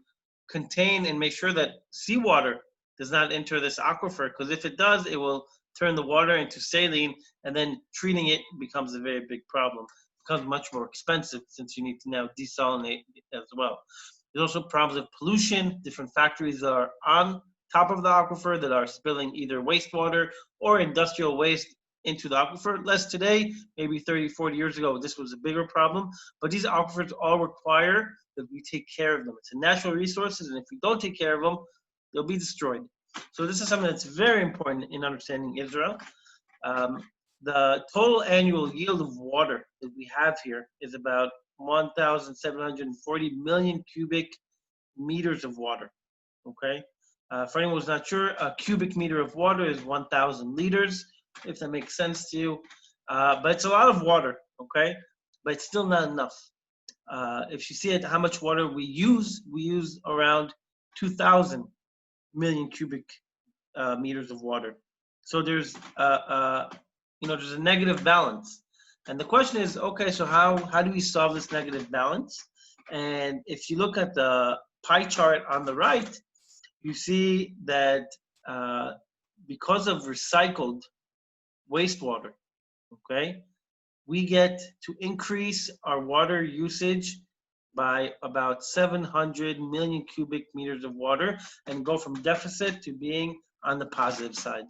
contain and make sure that seawater does not enter this aquifer, because if it does, it will turn the water into saline, and then treating it becomes a very big problem. It becomes much more expensive since you need to now desalinate it as well. There's also problems of pollution. Different factories are on top of the aquifer that are spilling either wastewater or industrial waste into the aquifer. Less today, maybe 30, 40 years ago, this was a bigger problem. But these aquifers all require that we take care of them. It's a natural resources, and if we don't take care of them, they'll be destroyed. So this is something that's very important in understanding Israel. The total annual yield of water that we have here is about 1,740 million cubic meters of water, okay? For anyone who's not sure, a cubic meter of water is 1,000 liters, if that makes sense to you. But it's a lot of water, okay? But it's still not enough. If you see it, how much water we use around 2,000 million cubic meters of water. So there's there's a negative balance. And the question is, okay, so how do we solve this negative balance? And if you look at the pie chart on the right, you see that because of recycled wastewater, okay, we get to increase our water usage by about 700 million cubic meters of water and go from deficit to being on the positive side.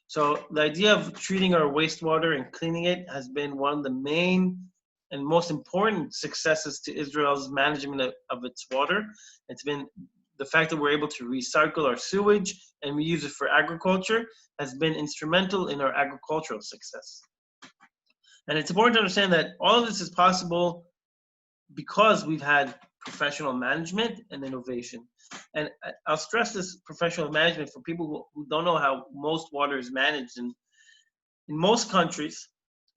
So the idea of treating our wastewater and cleaning it has been one of the main and most important successes to Israel's management of its water. It's been the fact that we're able to recycle our sewage and we use it for agriculture has been instrumental in our agricultural success. And it's important to understand that all of this is possible because we've had professional management and innovation. And I'll stress this professional management for people who don't know how most water is managed. In most countries,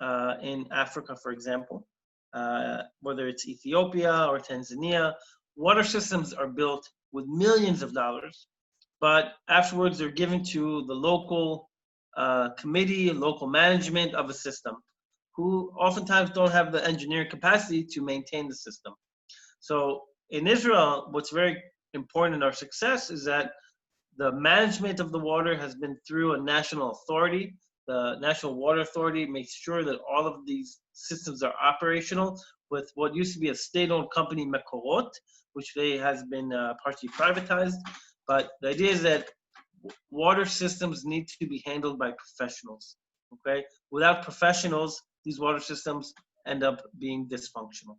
in Africa, for example, whether it's Ethiopia or Tanzania, water systems are built with millions of dollars, but afterwards they're given to the local committee, local management of a system, who oftentimes don't have the engineering capacity to maintain the system. So in Israel, what's very important in our success is that the management of the water has been through a national authority. The National Water Authority makes sure that all of these systems are operational with what used to be a state-owned company, Mekorot, which today has been partially privatized. But the idea is that water systems need to be handled by professionals, okay? Without professionals, these water systems end up being dysfunctional.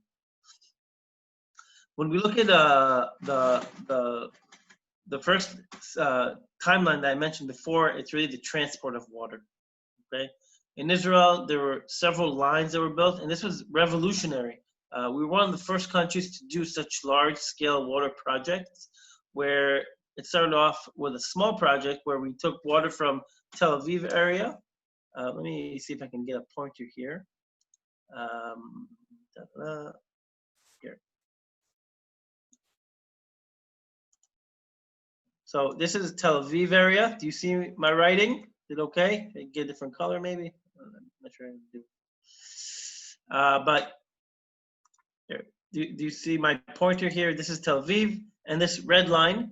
When we look at the first timeline that I mentioned before, it's really the transport of water, okay? In Israel, there were several lines that were built, and this was revolutionary. We were one of the first countries to do such large-scale water projects, where it started off with a small project where we took water from Tel Aviv area. Let me see if I can get a pointer here. Here. So this is Tel Aviv area. Do you see my writing? Is it okay? I get a different color maybe? I'm not sure I can do. But here, do you see my pointer here? This is Tel Aviv, and this red line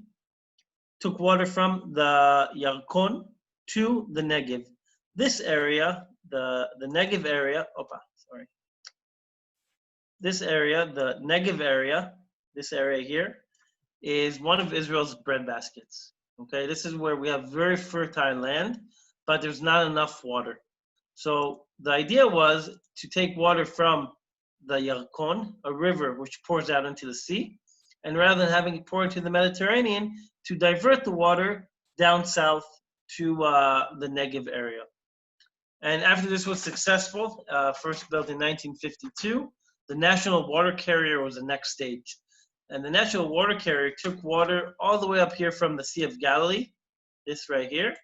took water from the Yarkon to the Negev. This area, the Negev area, this area, the Negev area, this area here, is one of Israel's breadbaskets. Okay, this is where we have very fertile land, but there's not enough water. So the idea was to take water from the Yarkon, a river which pours out into the sea, and rather than having it pour into the Mediterranean, to divert the water down south to the Negev area. And after this was successful, first built in 1952, the national water carrier was the next stage. And the national water carrier took water all the way up here from the Sea of Galilee, this right here,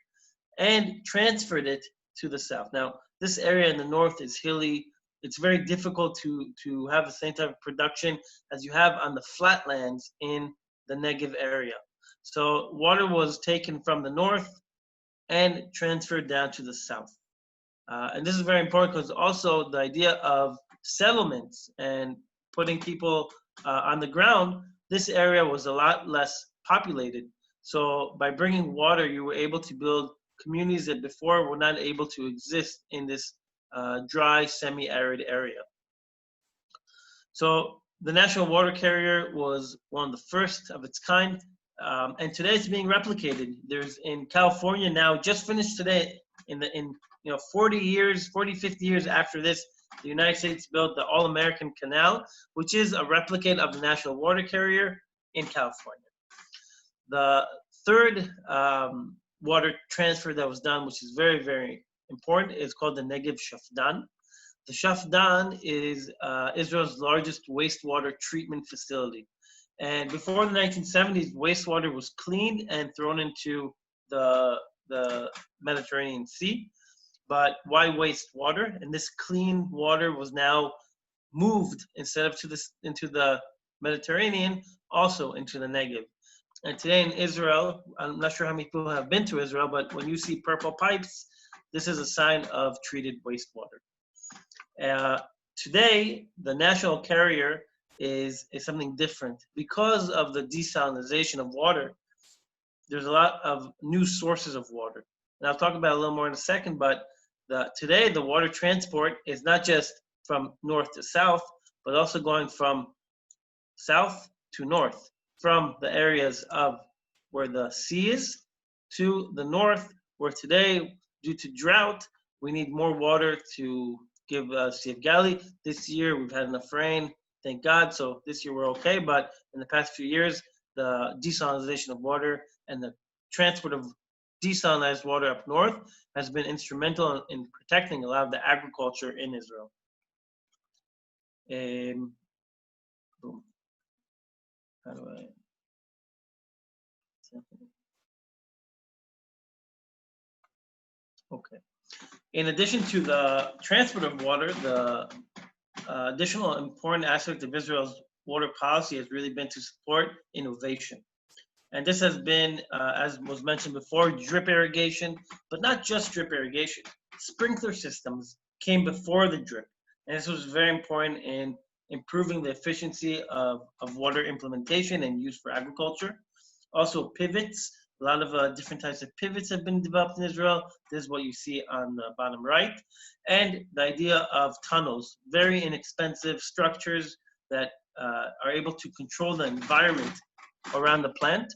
and transferred it to the south. Now, this area in the north is hilly. It's very difficult to have the same type of production as you have on the flatlands in the Negev area. So water was taken from the north and transferred down to the south. And this is very important because also the idea of settlements and putting people on the ground, this area was a lot less populated. So by bringing water, you were able to build communities that before were not able to exist in this dry, semi-arid area. So the national water carrier was one of the first of its kind, and today it's being replicated. There's in California now, just finished today, in 40 years, 50 years after this, the United States built the All-American Canal, which is a replicate of the national water carrier in California. The third water transfer that was done, which is very, very important, is called the Negev Shafdan. The Shafdan is Israel's largest wastewater treatment facility. And before the 1970s, wastewater was cleaned and thrown into the Mediterranean Sea. But why waste water? And this clean water was now moved, instead of into the Mediterranean, also into the Negev. And today in Israel, I'm not sure how many people have been to Israel, but when you see purple pipes, this is a sign of treated wastewater. Today, the national carrier is something different. Because of the desalination of water, there's a lot of new sources of water. And I'll talk about it a little more in a second, but today the water transport is not just from north to south, but also going from south to north, from the areas of where the sea is to the north, where today, due to drought, we need more water to give Sea of Galilee. This year we've had enough rain, thank God, so this year we're okay, but in the past few years, the desalination of water and the transport of desalinized water up north has been instrumental in protecting a lot of the agriculture in Israel. Boom. How do I? Okay. In addition to the transport of water, the additional important aspect of Israel's water policy has really been to support innovation. And this has been, as was mentioned before, drip irrigation, but not just drip irrigation. Sprinkler systems came before the drip. And this was very important in improving the efficiency of water implementation and use for agriculture. Also pivots, a lot of different types of pivots have been developed in Israel. This is what you see on the bottom right. And the idea of tunnels, very inexpensive structures that are able to control the environment around the plant.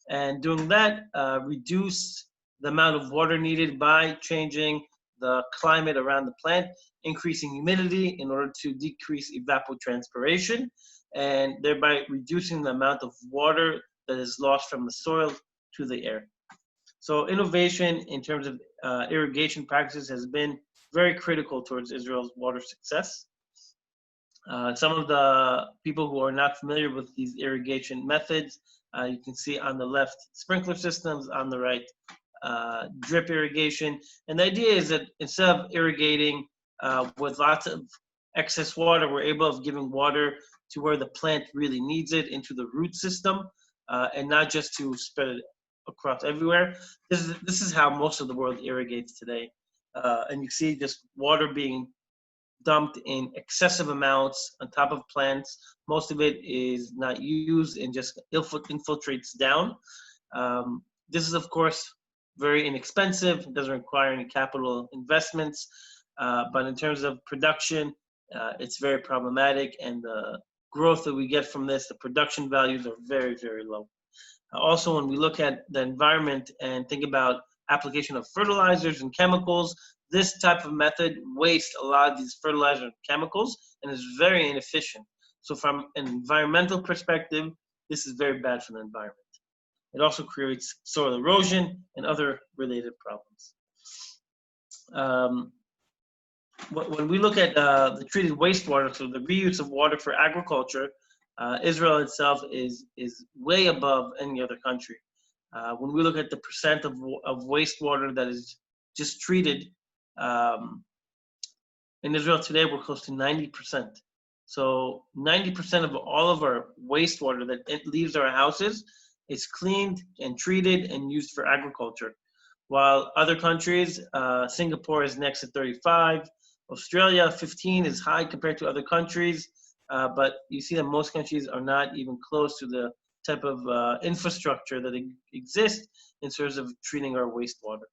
And doing that, reduce the amount of water needed by changing the climate around the plant, increasing humidity in order to decrease evapotranspiration, and thereby reducing the amount of water that is lost from the soil to the air. So innovation in terms of irrigation practices has been very critical towards Israel's water success. Some of the people who are not familiar with these irrigation methods, you can see on the left sprinkler systems, on the right drip irrigation. And the idea is that instead of irrigating with lots of excess water, we're able to give water to where the plant really needs it, into the root system, and not just to spread it across everywhere. This is how most of the world irrigates today. And you see just water being dumped in excessive amounts on top of plants. Most of it is not used and just infiltrates down. This is, of course, very inexpensive. It doesn't require any capital investments. But in terms of production, it's very problematic. And the growth that we get from this, the production values are very, very low. Also, when we look at the environment and think about application of fertilizers and chemicals, this type of method wastes a lot of these fertilizer and chemicals and is very inefficient. So from an environmental perspective, this is very bad for the environment. It also creates soil erosion and other related problems. When we look at the treated wastewater, so the reuse of water for agriculture, Israel itself is way above any other country. When we look at the percent of wastewater that is just treated, in Israel today, we're close to 90%. So 90% of all of our wastewater that leaves our houses is cleaned and treated and used for agriculture. While other countries, Singapore is next at 35, Australia 15 is high compared to other countries. but you see that most countries are not even close to the type of infrastructure that exists in terms of treating our wastewater.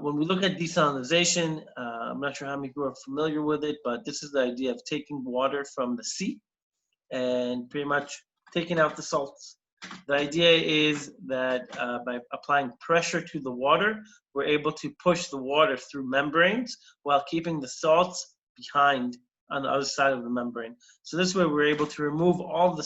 When we look at desalination, I'm not sure how many people are familiar with it, but this is the idea of taking water from the sea and pretty much taking out the salts. The idea is that by applying pressure to the water, we're able to push the water through membranes while keeping the salts behind on the other side of the membrane. So this way we're able to remove all the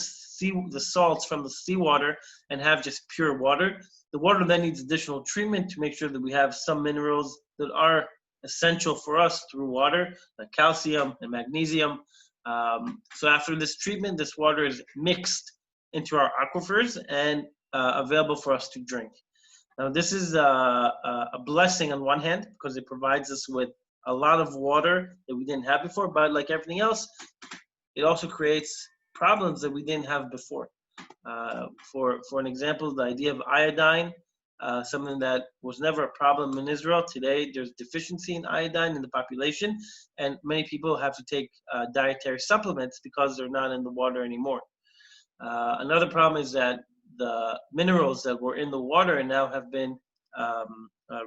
salts from the seawater and have just pure water. The water then needs additional treatment to make sure that we have some minerals that are essential for us through water, like calcium and magnesium. So after this treatment, this water is mixed into our aquifers and available for us to drink. Now this is a blessing on one hand because it provides us with a lot of water that we didn't have before, but like everything else, it also creates problems that we didn't have before. For an example, the idea of iodine, something that was never a problem in Israel. Today, there's deficiency in iodine in the population, and many people have to take dietary supplements because they're not in the water anymore. Another problem is that the minerals that were in the water now have been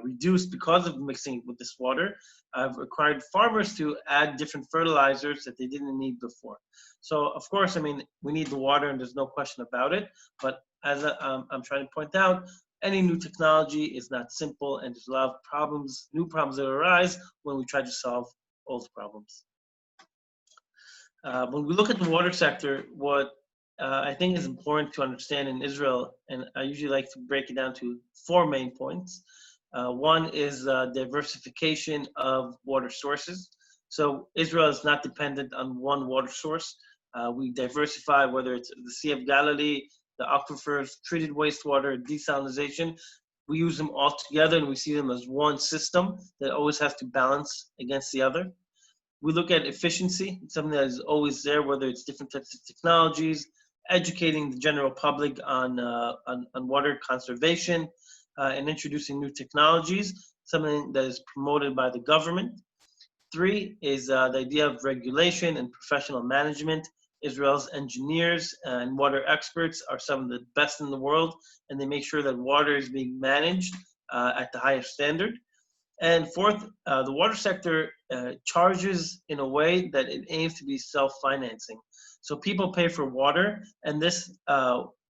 reduced because of mixing with this water. I've required farmers to add different fertilizers that they didn't need before. So of course, I mean, we need the water and there's no question about it. But as I'm trying to point out, any new technology is not simple and there's a lot of problems, new problems that arise when we try to solve old problems. When we look at the water sector, what I think is important to understand in Israel, and I usually like to break it down to 4 main points. One is diversification of water sources. So Israel is not dependent on one water source. We diversify, whether it's the Sea of Galilee, the aquifers, treated wastewater, desalination. We use them all together and we see them as one system that always has to balance against the other. We look at efficiency, it's something that is always there, whether it's different types of technologies, educating the general public on water conservation, and introducing new technologies, something that is promoted by the government. 3 is the idea of regulation and professional management. Israel's engineers and water experts are some of the best in the world, and they make sure that water is being managed at the highest standard. And 4th, the water sector charges in a way that it aims to be self-financing. So people pay for water, and this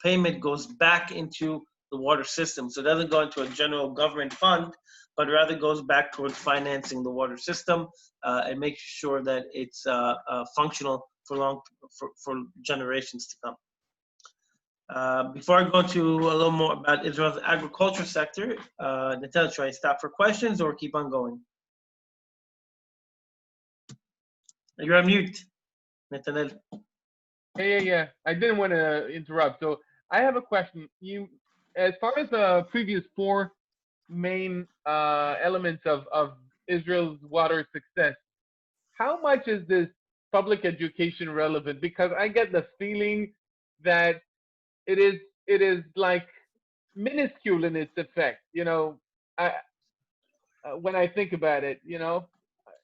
payment goes back into the water system. So it doesn't go into a general government fund, but rather goes back towards financing the water system and making sure that it's functional for generations to come. Before I go to a little more about Israel's agriculture sector, Netanel, should I stop for questions or keep on going? You're on mute, Netanel. Yeah. I didn't want to interrupt. So I have a question. As far as the previous 4 main elements of Israel's water success, how much is this public education relevant? Because I get the feeling that it is like minuscule in its effect. You know, when I think about it, you know,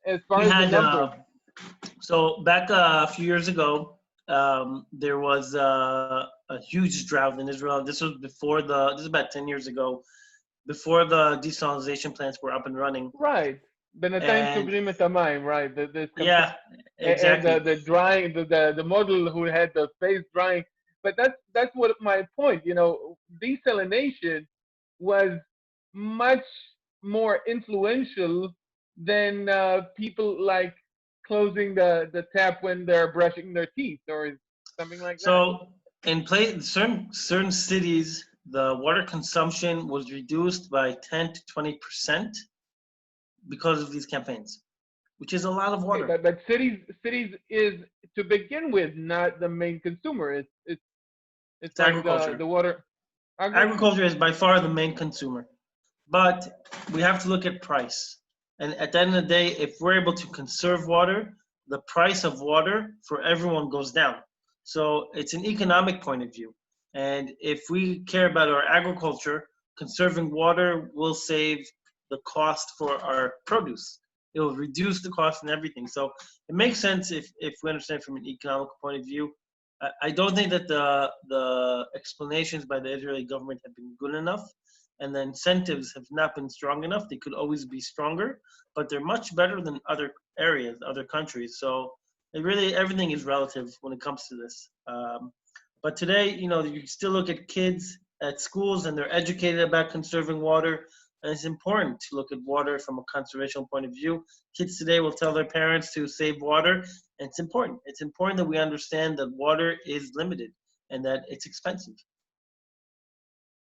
as far as the numbers. So back a few years ago, there was a huge drought in Israel. This was this is about 10 years ago, before the desalination plants were up and running. Right. בינתיים סוגרים את המים, right? Yeah, exactly. And the drying, the model who had the phase drying. But that's what my point, you know, desalination was much more influential than people like closing the tap when they're brushing their teeth or something like that. So in certain cities, the water consumption was reduced by 10 to 20% because of these campaigns, which is a lot of water. Okay, but cities is to begin with not the main consumer. It's like agriculture. The water. Agriculture is by far the main consumer, but we have to look at price. And at the end of the day, if we're able to conserve water, the price of water for everyone goes down. So it's an economic point of view. And if we care about our agriculture, conserving water will save the cost for our produce. It will reduce the cost and everything. So it makes sense if we understand from an economic point of view. I don't think that the explanations by the Israeli government have been good enough, and the incentives have not been strong enough. They could always be stronger, but they're much better than other areas, other countries. So it really, everything is relative when it comes to this. But today, you know, you still look at kids at schools and they're educated about conserving water. And it's important to look at water from a conservation point of view. Kids today will tell their parents to save water. And it's important. It's important that we understand that water is limited and that it's expensive.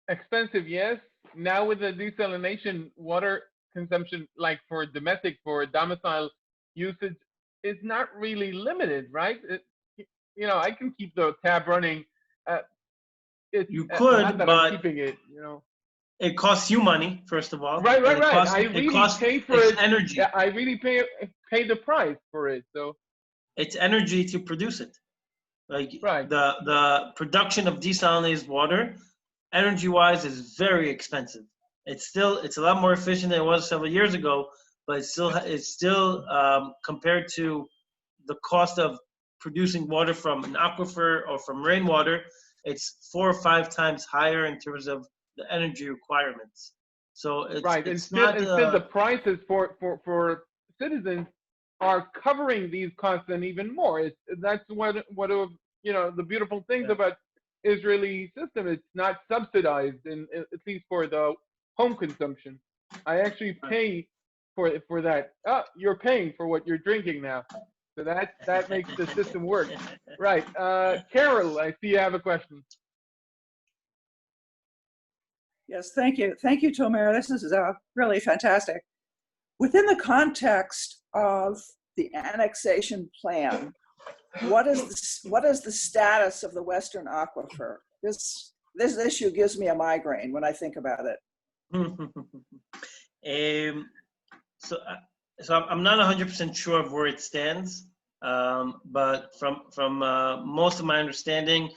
Expensive, yes. Now with the desalination, water consumption, like for domestic, for domicile usage, is not really limited, right? You know, I can keep the tap running. You could, not that but I'm keeping it, you know. it costs you money, first of all. Right. It costs, I really pay for it's it. energy. Yeah, I really pay the price for it. So It's energy to produce it. Like right. the production of desalinated water, energy-wise, is very expensive. It's a lot more efficient than it was several years ago, but it's still compared to the cost of producing water from an aquifer or from rainwater, it's 4 or 5 times higher in terms of the energy requirements. So it's Instead, not the prices for citizens are covering these costs and even more. That's what you know, the beautiful things about Israeli system. It's not subsidized, at least for the home consumption. I actually pay for that. You're paying for what you're drinking now. So that makes the system work. Right. Carol, I see you have a question. Yes, thank you. Thank you, Tomer. This is really fantastic. Within the context of the annexation plan, what is the status of the Western Aquifer? This issue gives me a migraine when I think about it. So I'm not 100% sure of where it stands, but from most of my understanding,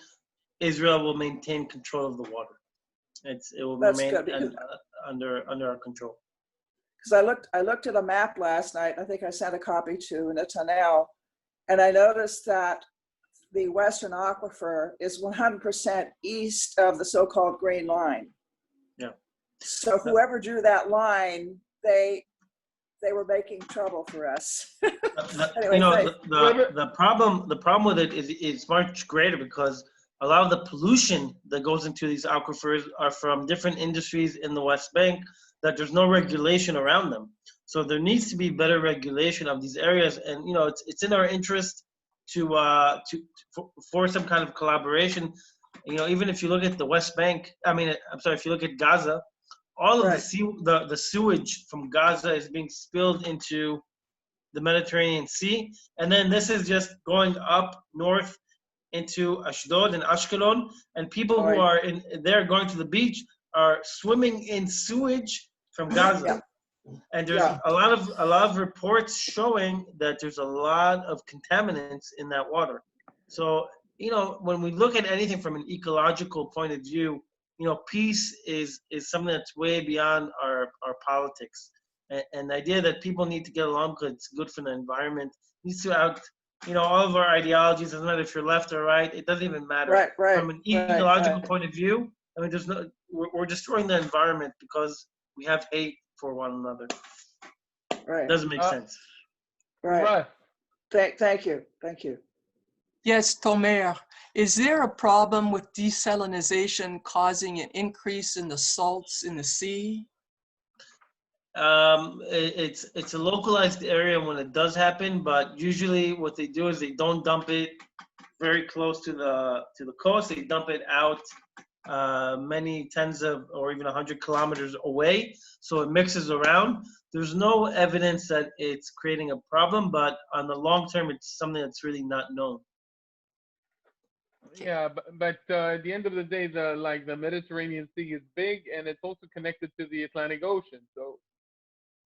Israel will maintain control of the water. It will remain under our control. Because I looked at a map last night. I think I sent a copy to Netanel, and I noticed that the Western Aquifer is 100% east of the so-called Green Line. Yeah. So whoever drew that line, they were making trouble for us. Anyway, you know, the problem with it is much greater, because a lot of the pollution that goes into these aquifers are from different industries in the West Bank that there's no regulation around them. So there needs to be better regulation of these areas, and you know, it's in our interest for some kind of collaboration. You know, even if you look at the West Bank, if you look at Gaza, all of the sewage from Gaza is being spilled into the Mediterranean Sea, and then this is just going up north into Ashdod and Ashkelon, and people who are there going to the beach are swimming in sewage from Gaza. Yeah. And there's a lot of reports showing that there's a lot of contaminants in that water. So, you know, when we look at anything from an ecological point of view, you know, peace is something that's way beyond our politics. And the idea that people need to get along because it's good for the environment needs to you know, all of our ideologies, doesn't matter if you're left or right, it doesn't even matter. From an ecological point of view, I mean, we're destroying the environment because we have hate for one another. It doesn't make sense. Right. Thank you. Yes, Tomer, is there a problem with desalination causing an increase in the salts in the sea? It's a localized area when it does happen, but usually what they do is they don't dump it very close to the coast. They dump it out many tens of or even 100 kilometers away, so it mixes around. There's no evidence that it's creating a problem, but on the long term, it's something that's really not known. Yeah, but at the end of the day, the Mediterranean Sea is big, and it's also connected to the Atlantic Ocean. So,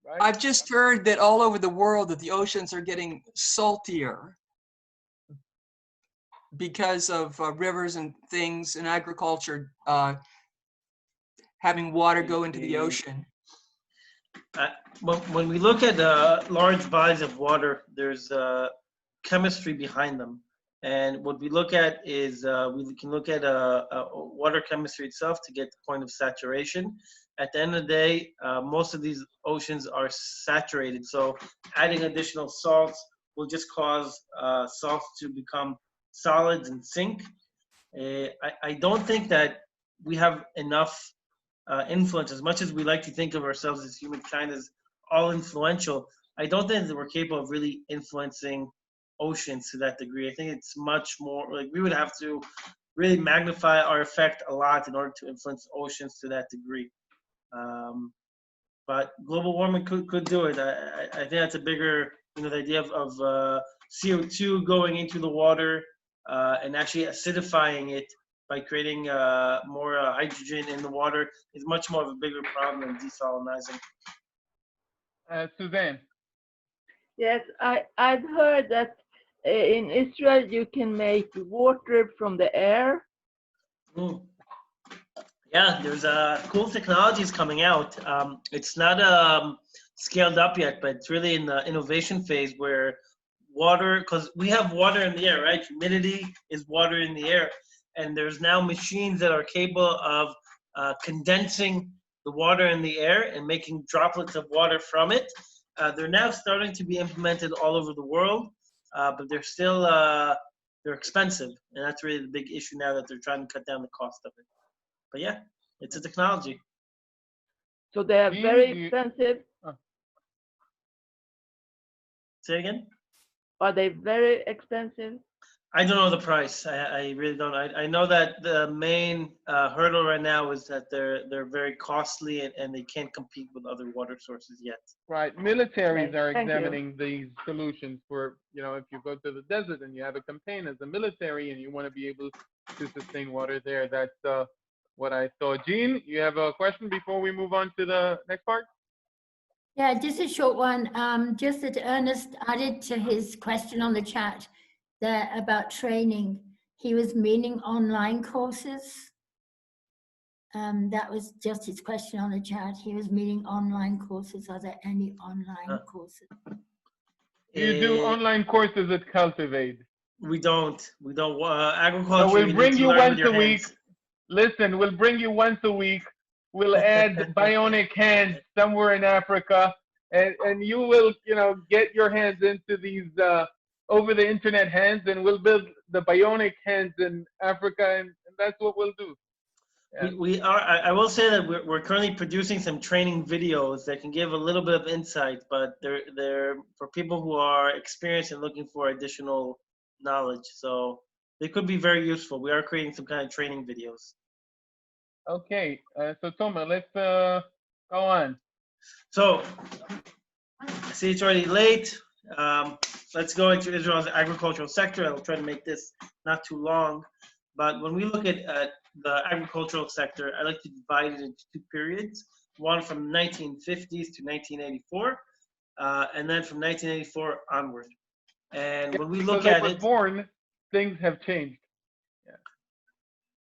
right? I've just heard that all over the world that the oceans are getting saltier because of rivers and things and agriculture having water go into the ocean. When we look at large bodies of water, there's chemistry behind them. And what we look at is we can look at water chemistry itself to get the point of saturation. At the end of the day, most of these oceans are saturated. So adding additional salts will just cause salts to become solids and sink. I don't think that we have enough influence, as much as we like to think of ourselves as humankind as all influential. I don't think that we're capable of really influencing oceans to that degree. I think it's much more like we would have to really magnify our effect a lot in order to influence oceans to that degree. But global warming could do it. I think that's a bigger, the idea of CO2 going into the water and actually acidifying it by creating more hydrogen in the water is much more of a bigger problem than desalinizing. Suzanne. Yes, I've heard that in Israel you can make water from the air. Yeah, there's cool technologies coming out. It's not scaled up yet, but it's really in the innovation phase where water, because we have water in the air, right? Humidity is water in the air. And there's now machines that are capable of condensing the water in the air and making droplets of water from it. They're now starting to be implemented all over the world, but they're still they're expensive, and that's really the big issue now that they're trying to cut down the cost of it. But yeah, it's a technology. So they are very expensive. Say again? Are they very expensive? I don't know the price. I really don't. I know that the main hurdle right now is that they're very costly and they can't compete with other water sources yet. Right. Militaries are Thank you. examining these solutions for, if you go to the desert and you have a campaign as a military and you want to be able to sustain water there, that's what I saw. Jean, you have a question before we move on to the next part? Yeah, just a short one. Just that Ernest added to his question on the chat that about training. He was meaning online courses. That was just his question on the chat. He was meaning online courses. Are there any online courses? You do online courses at CultivAid. We don't. Agriculture. So we'll bring you once a week. Hands. Listen, we'll bring you once a week. We'll add bionic hands somewhere in Africa, and you will, get your hands into these over the internet hands, and we'll build the bionic hands in Africa, and that's what we'll do. Yeah. We are. I will say that we're currently producing some training videos that can give a little bit of insight, but they're for people who are experienced and looking for additional knowledge. So they could be very useful. We are creating some kind of training videos. Okay, so Tomer, let's go on. So I see it's already late. Let's go into Israel's agricultural sector. I'll try to make this not too long. But when we look at the agricultural sector, I like to divide it into two periods. One from 1950s to 1984, and then from 1984 onward. And when we look at it, born, things have changed. Yeah.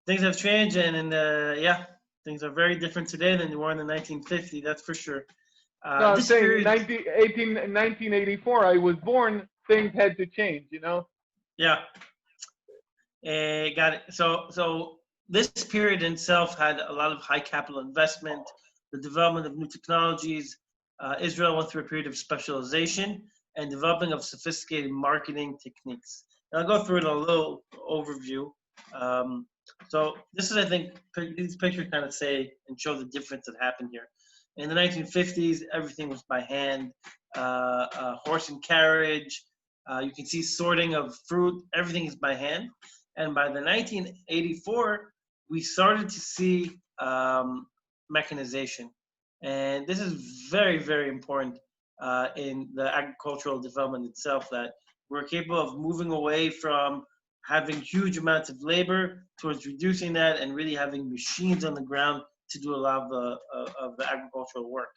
Things have changed, and things are very different today than they were in the 1950s. That's for sure. No, I'm saying 1984, I was born, things had to change, Yeah. Got it. So this period in itself had a lot of high capital investment, the development of new technologies. Israel went through a period of specialization and developing of sophisticated marketing techniques. And I'll go through it in a little overview. So this is, I think, these pictures kind of say and show the difference that happened here. In the 1950s, everything was by hand, horse and carriage. You can see sorting of fruit, everything is by hand. And by the 1984, we started to see mechanization. And this is very, very important in the agricultural development itself, that we're capable of moving away from having huge amounts of labor towards reducing that and really having machines on the ground to do a lot of the agricultural work.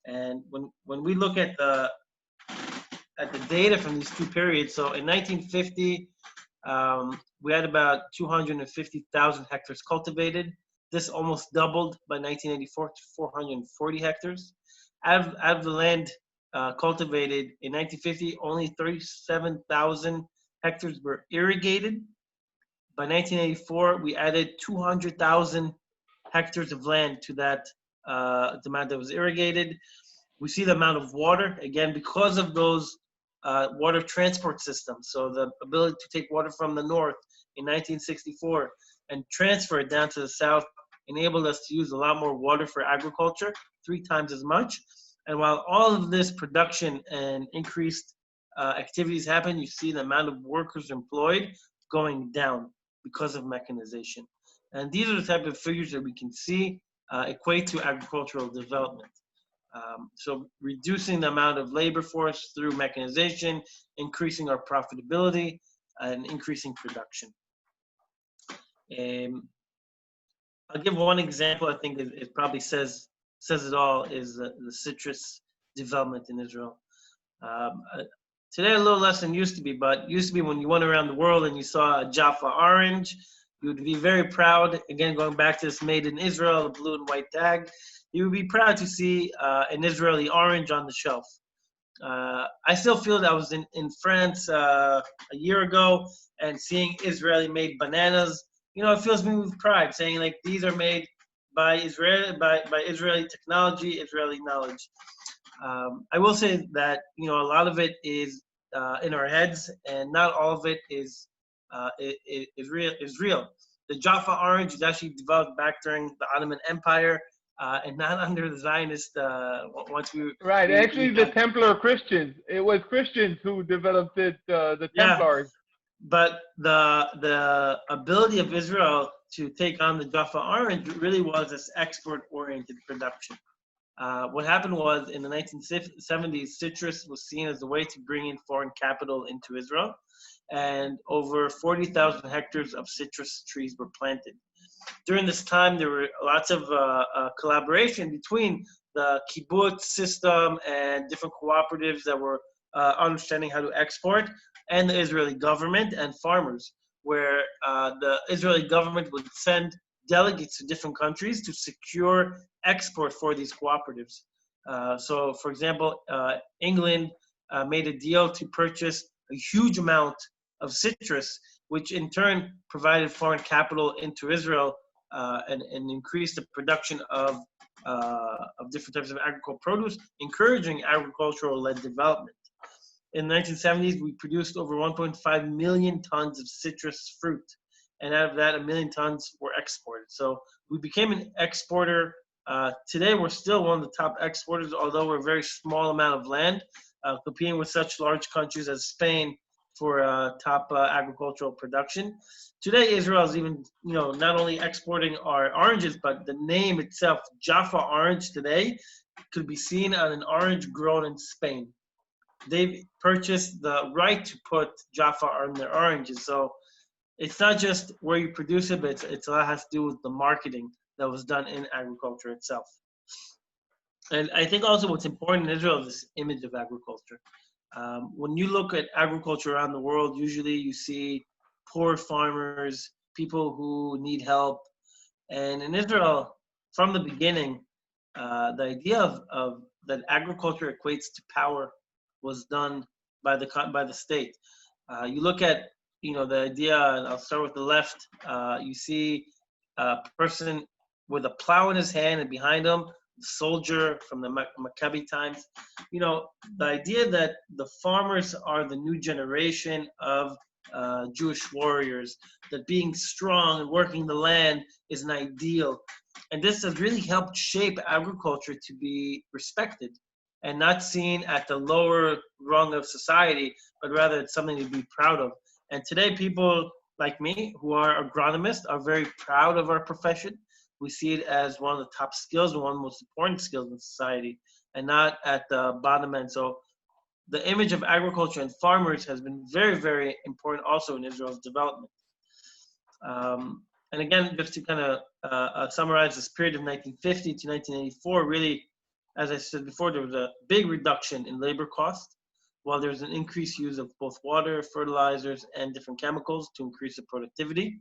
And when we look at the data from these two periods, so in 1950, we had about 250,000 hectares cultivated. This almost doubled by 1984 to 440 hectares. out of the land cultivated in 1950, only 37,000 hectares were irrigated. By 1984, we added 200,000 hectares of land to that amount that was irrigated. We see the amount of water, again, because of those water transport systems. So the ability to take water from the north in 1964 and transfer it down to the south enabled us to use a lot more water for agriculture, 3 times as much. And while all of this production and increased activities happen, you see the amount of workers employed going down because of mechanization. And these are the type of figures that we can see equate to agricultural development. So reducing the amount of labor force through mechanization, increasing our profitability, and increasing production. I'll give one example. I think it probably says it all. Is the citrus development in Israel. Today a little less than used to be, but used to be when you went around the world and you saw a Jaffa orange, you would be very proud. Again, going back to this made in Israel, the blue and white tag, you would be proud to see an Israeli orange on the shelf. I still feel that I was in France a year ago and seeing Israeli made bananas, you know, it fills me with pride, saying like these are made by Israeli technology, Israeli knowledge. I will say that, you know, a lot of it is in our heads, and not all of it is real. The Jaffa orange is actually developed back during the Ottoman Empire, and not under the Zionist. Once we right, actually, the Templar Christians. It was Christians who developed it. The Templars. But the ability of Israel to take on the Jaffa orange really was this export-oriented production. What happened was in the 1970s, citrus was seen as a way to bring in foreign capital into Israel, and over 40,000 hectares of citrus trees were planted. During this time, there were lots of collaboration between the kibbutz system and different cooperatives that were understanding how to export, and the Israeli government and farmers, where the Israeli government would send delegates to different countries to secure export for these cooperatives. So, for example, England made a deal to purchase a huge amount of citrus, which in turn provided foreign capital into Israel and increased the production of different types of agricultural produce, encouraging agricultural-led development. In the 1970s, we produced over 1.5 million tons of citrus fruit. And out of that, 1 million tons were exported. So we became an exporter. Today, we're still one of the top exporters, although we're a very small amount of land, competing with such large countries as Spain for top agricultural production. Today, Israel is even, you know, not only exporting our oranges, but the name itself, Jaffa orange, today could be seen on an orange grown in Spain. They've purchased the right to put Jaffa on their oranges. So it's not just where you produce it, but it's a lot has to do with the marketing that was done in agriculture itself. And I think also what's important in Israel is this image of agriculture. When you look at agriculture around the world, usually you see poor farmers, people who need help. And in Israel, from the beginning, the idea of that agriculture equates to power was done by the state. You look at, you know, the idea, and I'll start with the left, you see a person with a plow in his hand, and behind him, the soldier from the Maccabi times. You know, the idea that the farmers are the new generation of Jewish warriors, that being strong and working the land is an ideal. And this has really helped shape agriculture to be respected and not seen at the lower rung of society, but rather it's something to be proud of. And today, people like me who are agronomists are very proud of our profession. We see it as one of the top skills and one of the most important skills in society, and not at the bottom end. So the image of agriculture and farmers has been very, very important also in Israel's development. And again, just to kind of summarize this period of 1950 to 1984, really, as I said before, there was a big reduction in labor costs, while there's an increased use of both water, fertilizers, and different chemicals to increase the productivity.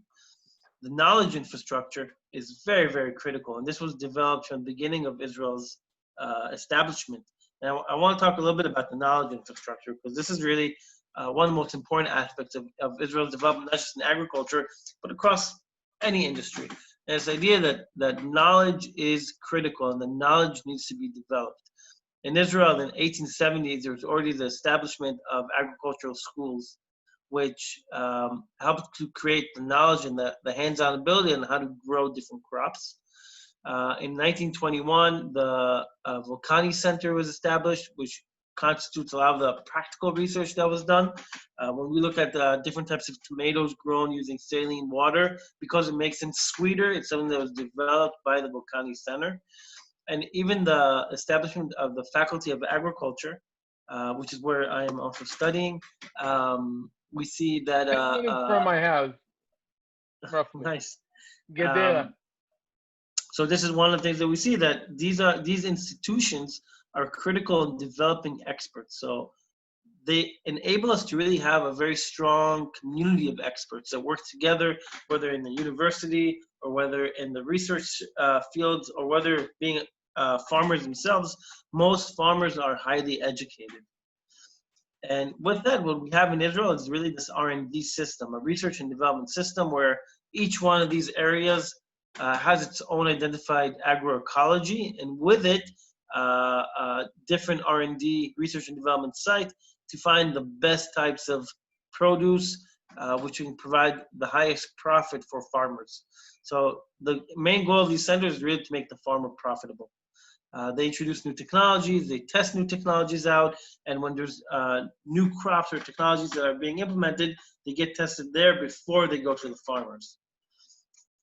The knowledge infrastructure is very, very critical, and this was developed from the beginning of Israel's establishment. And I want to talk a little bit about the knowledge infrastructure, because this is really one of the most important aspects of Israel's development, not just in agriculture, but across any industry. And it's the idea that knowledge is critical and the knowledge needs to be developed. In Israel, in the 1870s, there was already the establishment of agricultural schools, which helped to create the knowledge and the hands-on ability on how to grow different crops. In 1921, the Volcani Center was established, which constitutes a lot of the practical research that was done. When we look at the different types of tomatoes grown using saline water, because it makes them sweeter, it's something that was developed by the Volcani Center. And even the establishment of the Faculty of Agriculture, which is where I am also studying, we see that... 10 minutes from my house, roughly. Nice. Gedera. So this is one of the things that we see, that these institutions are critical in developing experts. So they enable us to really have a very strong community of experts that work together, whether in the university or whether in the research fields or whether being farmers themselves. Most farmers are highly educated. And with that, what we have in Israel is really this R&D system, a research and development system where each one of these areas has its own identified agroecology, and with it, different R&D, research and development site to find the best types of produce, which can provide the highest profit for farmers. So the main goal of these centers is really to make the farmer profitable. They introduce new technologies, they test new technologies out, and when there's new crops or technologies that are being implemented, they get tested there before they go to the farmers.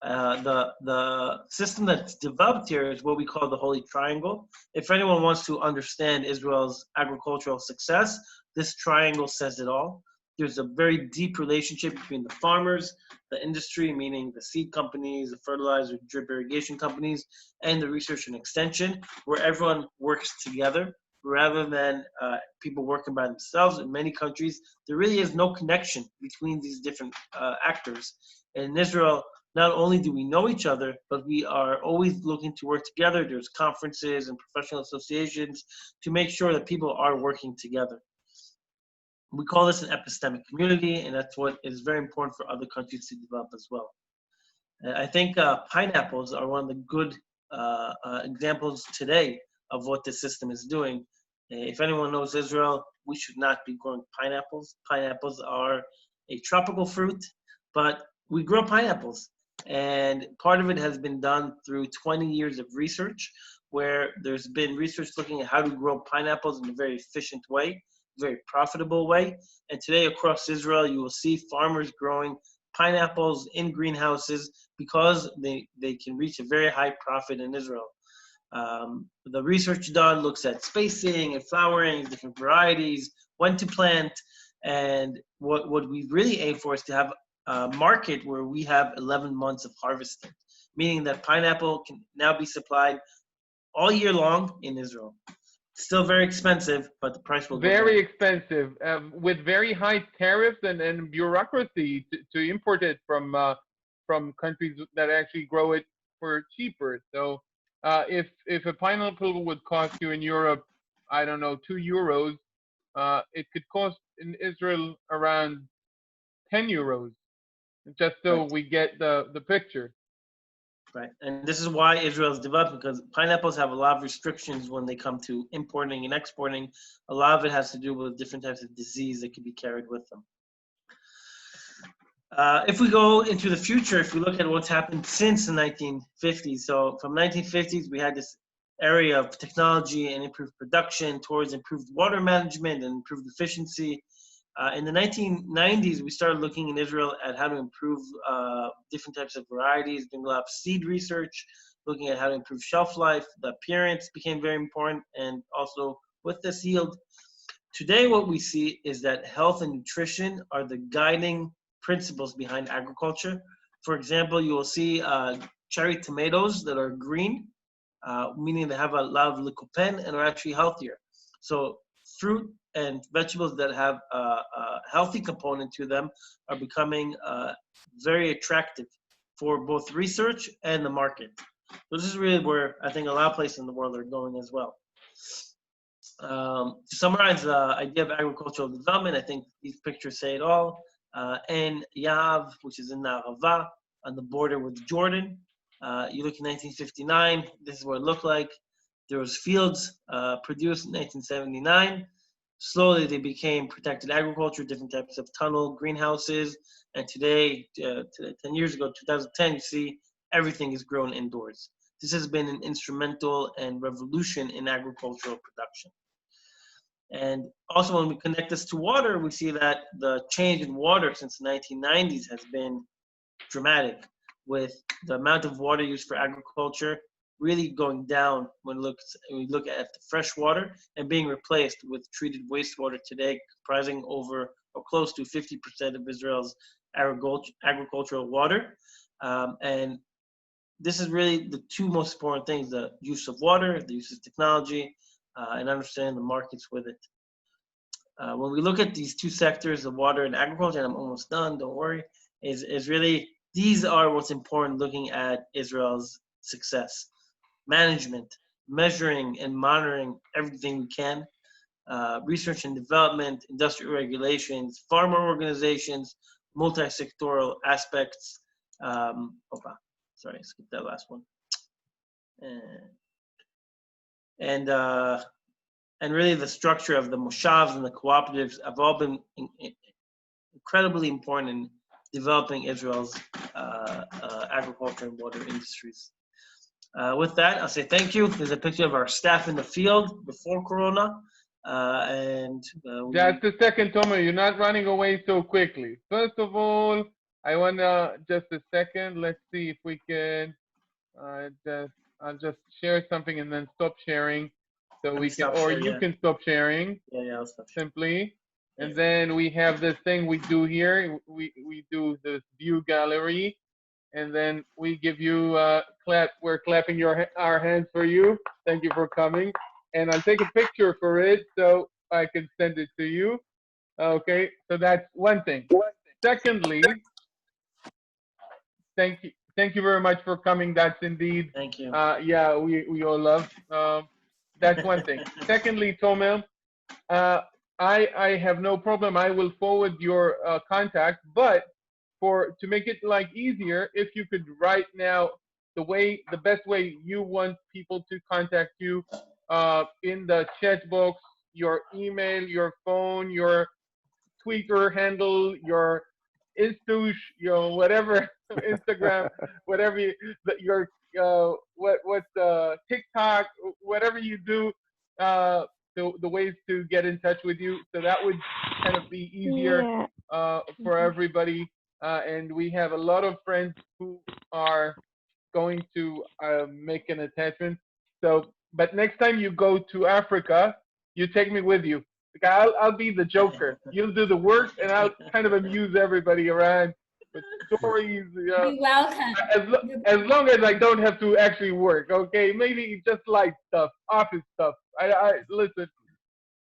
The system that's developed here is what we call the Holy Triangle. If anyone wants to understand Israel's agricultural success, this triangle says it all. There's a very deep relationship between the farmers, the industry, meaning the seed companies, the fertilizer, drip irrigation companies, and the research and extension, where everyone works together rather than people working by themselves. In many countries, there really is no connection between these different actors. And in Israel, not only do we know each other, but we are always looking to work together. There's conferences and professional associations to make sure that people are working together. We call this an epistemic community, and that's what is very important for other countries to develop as well. I think pineapples are one of the good examples today of what this system is doing. If anyone knows Israel, we should not be growing pineapples. Pineapples are a tropical fruit, but we grow pineapples. And part of it has been done through 20 years of research, where there's been research looking at how to grow pineapples in a very efficient way, very profitable way. And today across Israel, you will see farmers growing pineapples in greenhouses because they can reach a very high profit in Israel. The research done looks at spacing and flowering, different varieties, when to plant. And what we really aim for is to have a market where we have 11 months of harvesting, meaning that pineapple can now be supplied all year long in Israel. Still very expensive, but the price will go down. Very expensive, with very high tariffs and bureaucracy to import it from countries that actually grow it for cheaper. So if a pineapple would cost you in Europe, I don't know, €2, it could cost in Israel around 10 euros, just so we get the picture. Right, and this is why Israel is developed, because pineapples have a lot of restrictions when they come to importing and exporting. A lot of it has to do with different types of disease that can be carried with them. If we go into the future, if we look at what's happened since the 1950s, so from 1950s, we had this area of technology and improved production towards improved water management and improved efficiency. In the 1990s, we started looking in Israel at how to improve different types of varieties, doing a lot of seed research, looking at how to improve shelf life. The appearance became very important, and also with this yield. Today, what we see is that health and nutrition are the guiding principles behind agriculture. For example, you will see cherry tomatoes that are green, meaning they have a lot of lycopene and are actually healthier. So fruit and vegetables that have a healthy component to them are becoming very attractive for both research and the market. So this is really where I think a lot of places in the world are going as well. To summarize the idea of agricultural development, I think these pictures say it all. En Yav, which is in the Arava, on the border with Jordan. You look in 1959, this is what it looked like. There was fields produced in 1979. Slowly they became protected agriculture, different types of tunnel, greenhouses, and today, 10 years ago, 2010, you see everything is grown indoors. This has been an instrumental and revolution in agricultural production. And also when we connect this to water, we see that the change in water since the 1990s has been dramatic, with the amount of water used for agriculture really going down when we look at the fresh water and being replaced with treated wastewater today, comprising over or close to 50% of Israel's agricultural water. And this is really the two most important things: the use of water, the use of technology, and understanding the markets with it. When we look at these two sectors, the water and agriculture, and I'm almost done, don't worry, is really, these are what's important looking at Israel's success. Management, measuring and monitoring everything we can, research and development, industrial regulations, farmer organizations, multi-sectoral aspects. Sorry, I skipped that last one. And really the structure of the moshavs and the cooperatives have all been incredibly important in developing Israel's agriculture and water industries. With that, I'll say thank you. There's a picture of our staff in the field before Corona. Just a second, Tomer, you're not running away so quickly. First of all, I want to, just a second, let's see if we can, I'll just share something and then stop sharing. So we can, or you can stop sharing. Yeah, I'll stop simply. And then we have this thing we do here. We do this view gallery, and then we give you clap. We're clapping our hands for you. Thank you for coming. And I'll take a picture for it so I can send it to you. Okay, so that's one thing. Secondly, thank you very much for coming. That's indeed. Thank you. Yeah, we all love. That's one thing. Secondly, Tomer, I have no problem. I will forward your contact, but to make it like easier, if you could write now the best way you want people to contact you in the chat box, your email, your phone, your Twitter handle, your Instush, your whatever, Instagram, whatever what's TikTok, whatever you do, the ways to get in touch with you. So that would kind of be easier for everybody. And we have a lot of friends who are going to make an attachment. So, but next time you go to Africa, you take me with you. I'll be the joker. You'll do the work, and I'll kind of amuse everybody around with stories. You're welcome. As long as I don't have to actually work, okay? Maybe just light stuff, office stuff. I listen.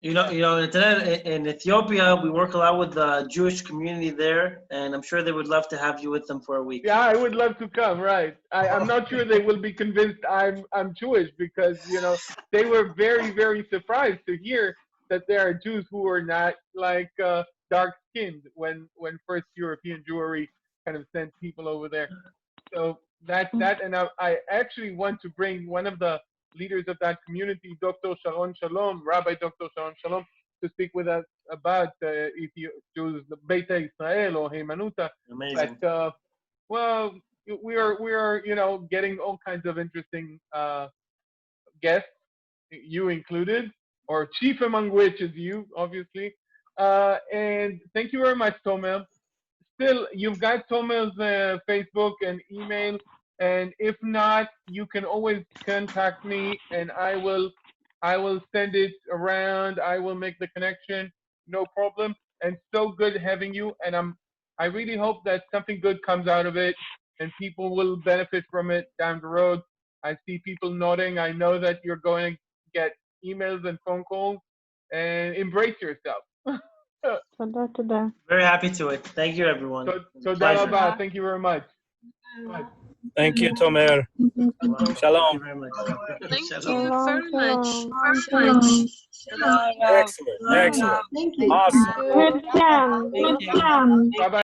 You know, in Ethiopia, we work a lot with the Jewish community there, and I'm sure they would love to have you with them for a week. Yeah, I would love to come. Right. I'm not sure they will be convinced I'm Jewish, because they were very, very surprised to hear that there are Jews who are not like dark-skinned when first European Jewry kind of sent people over there. So that's that. And I actually want to bring one of the leaders of that community, Dr. Sharon Shalom, Rabbi Dr. Sharon Shalom, to speak with us about Jews, Beta Israel or Heimanuta. Amazing. But, well, we are getting all kinds of interesting guests, you included, or chief among which is you, obviously. And thank you very much, Tomer. Still, you've got Tomer's Facebook and email. And if not, you can always contact me, and I will send it around. I will make the connection, no problem. And so good having you. And I really hope that something good comes out of it, and people will benefit from it down the road. I see people nodding. I know that you're going to get emails and phone calls, and embrace yourself. Very happy to it. Thank you, everyone. So thank you very much. Bye. Thank you, Tomer. Thank Shalom. you very much. Thank Shalom. you very much. Excellent. Excellent. Thank you. Awesome. Thank you. Good job. Thank you. Bye bye.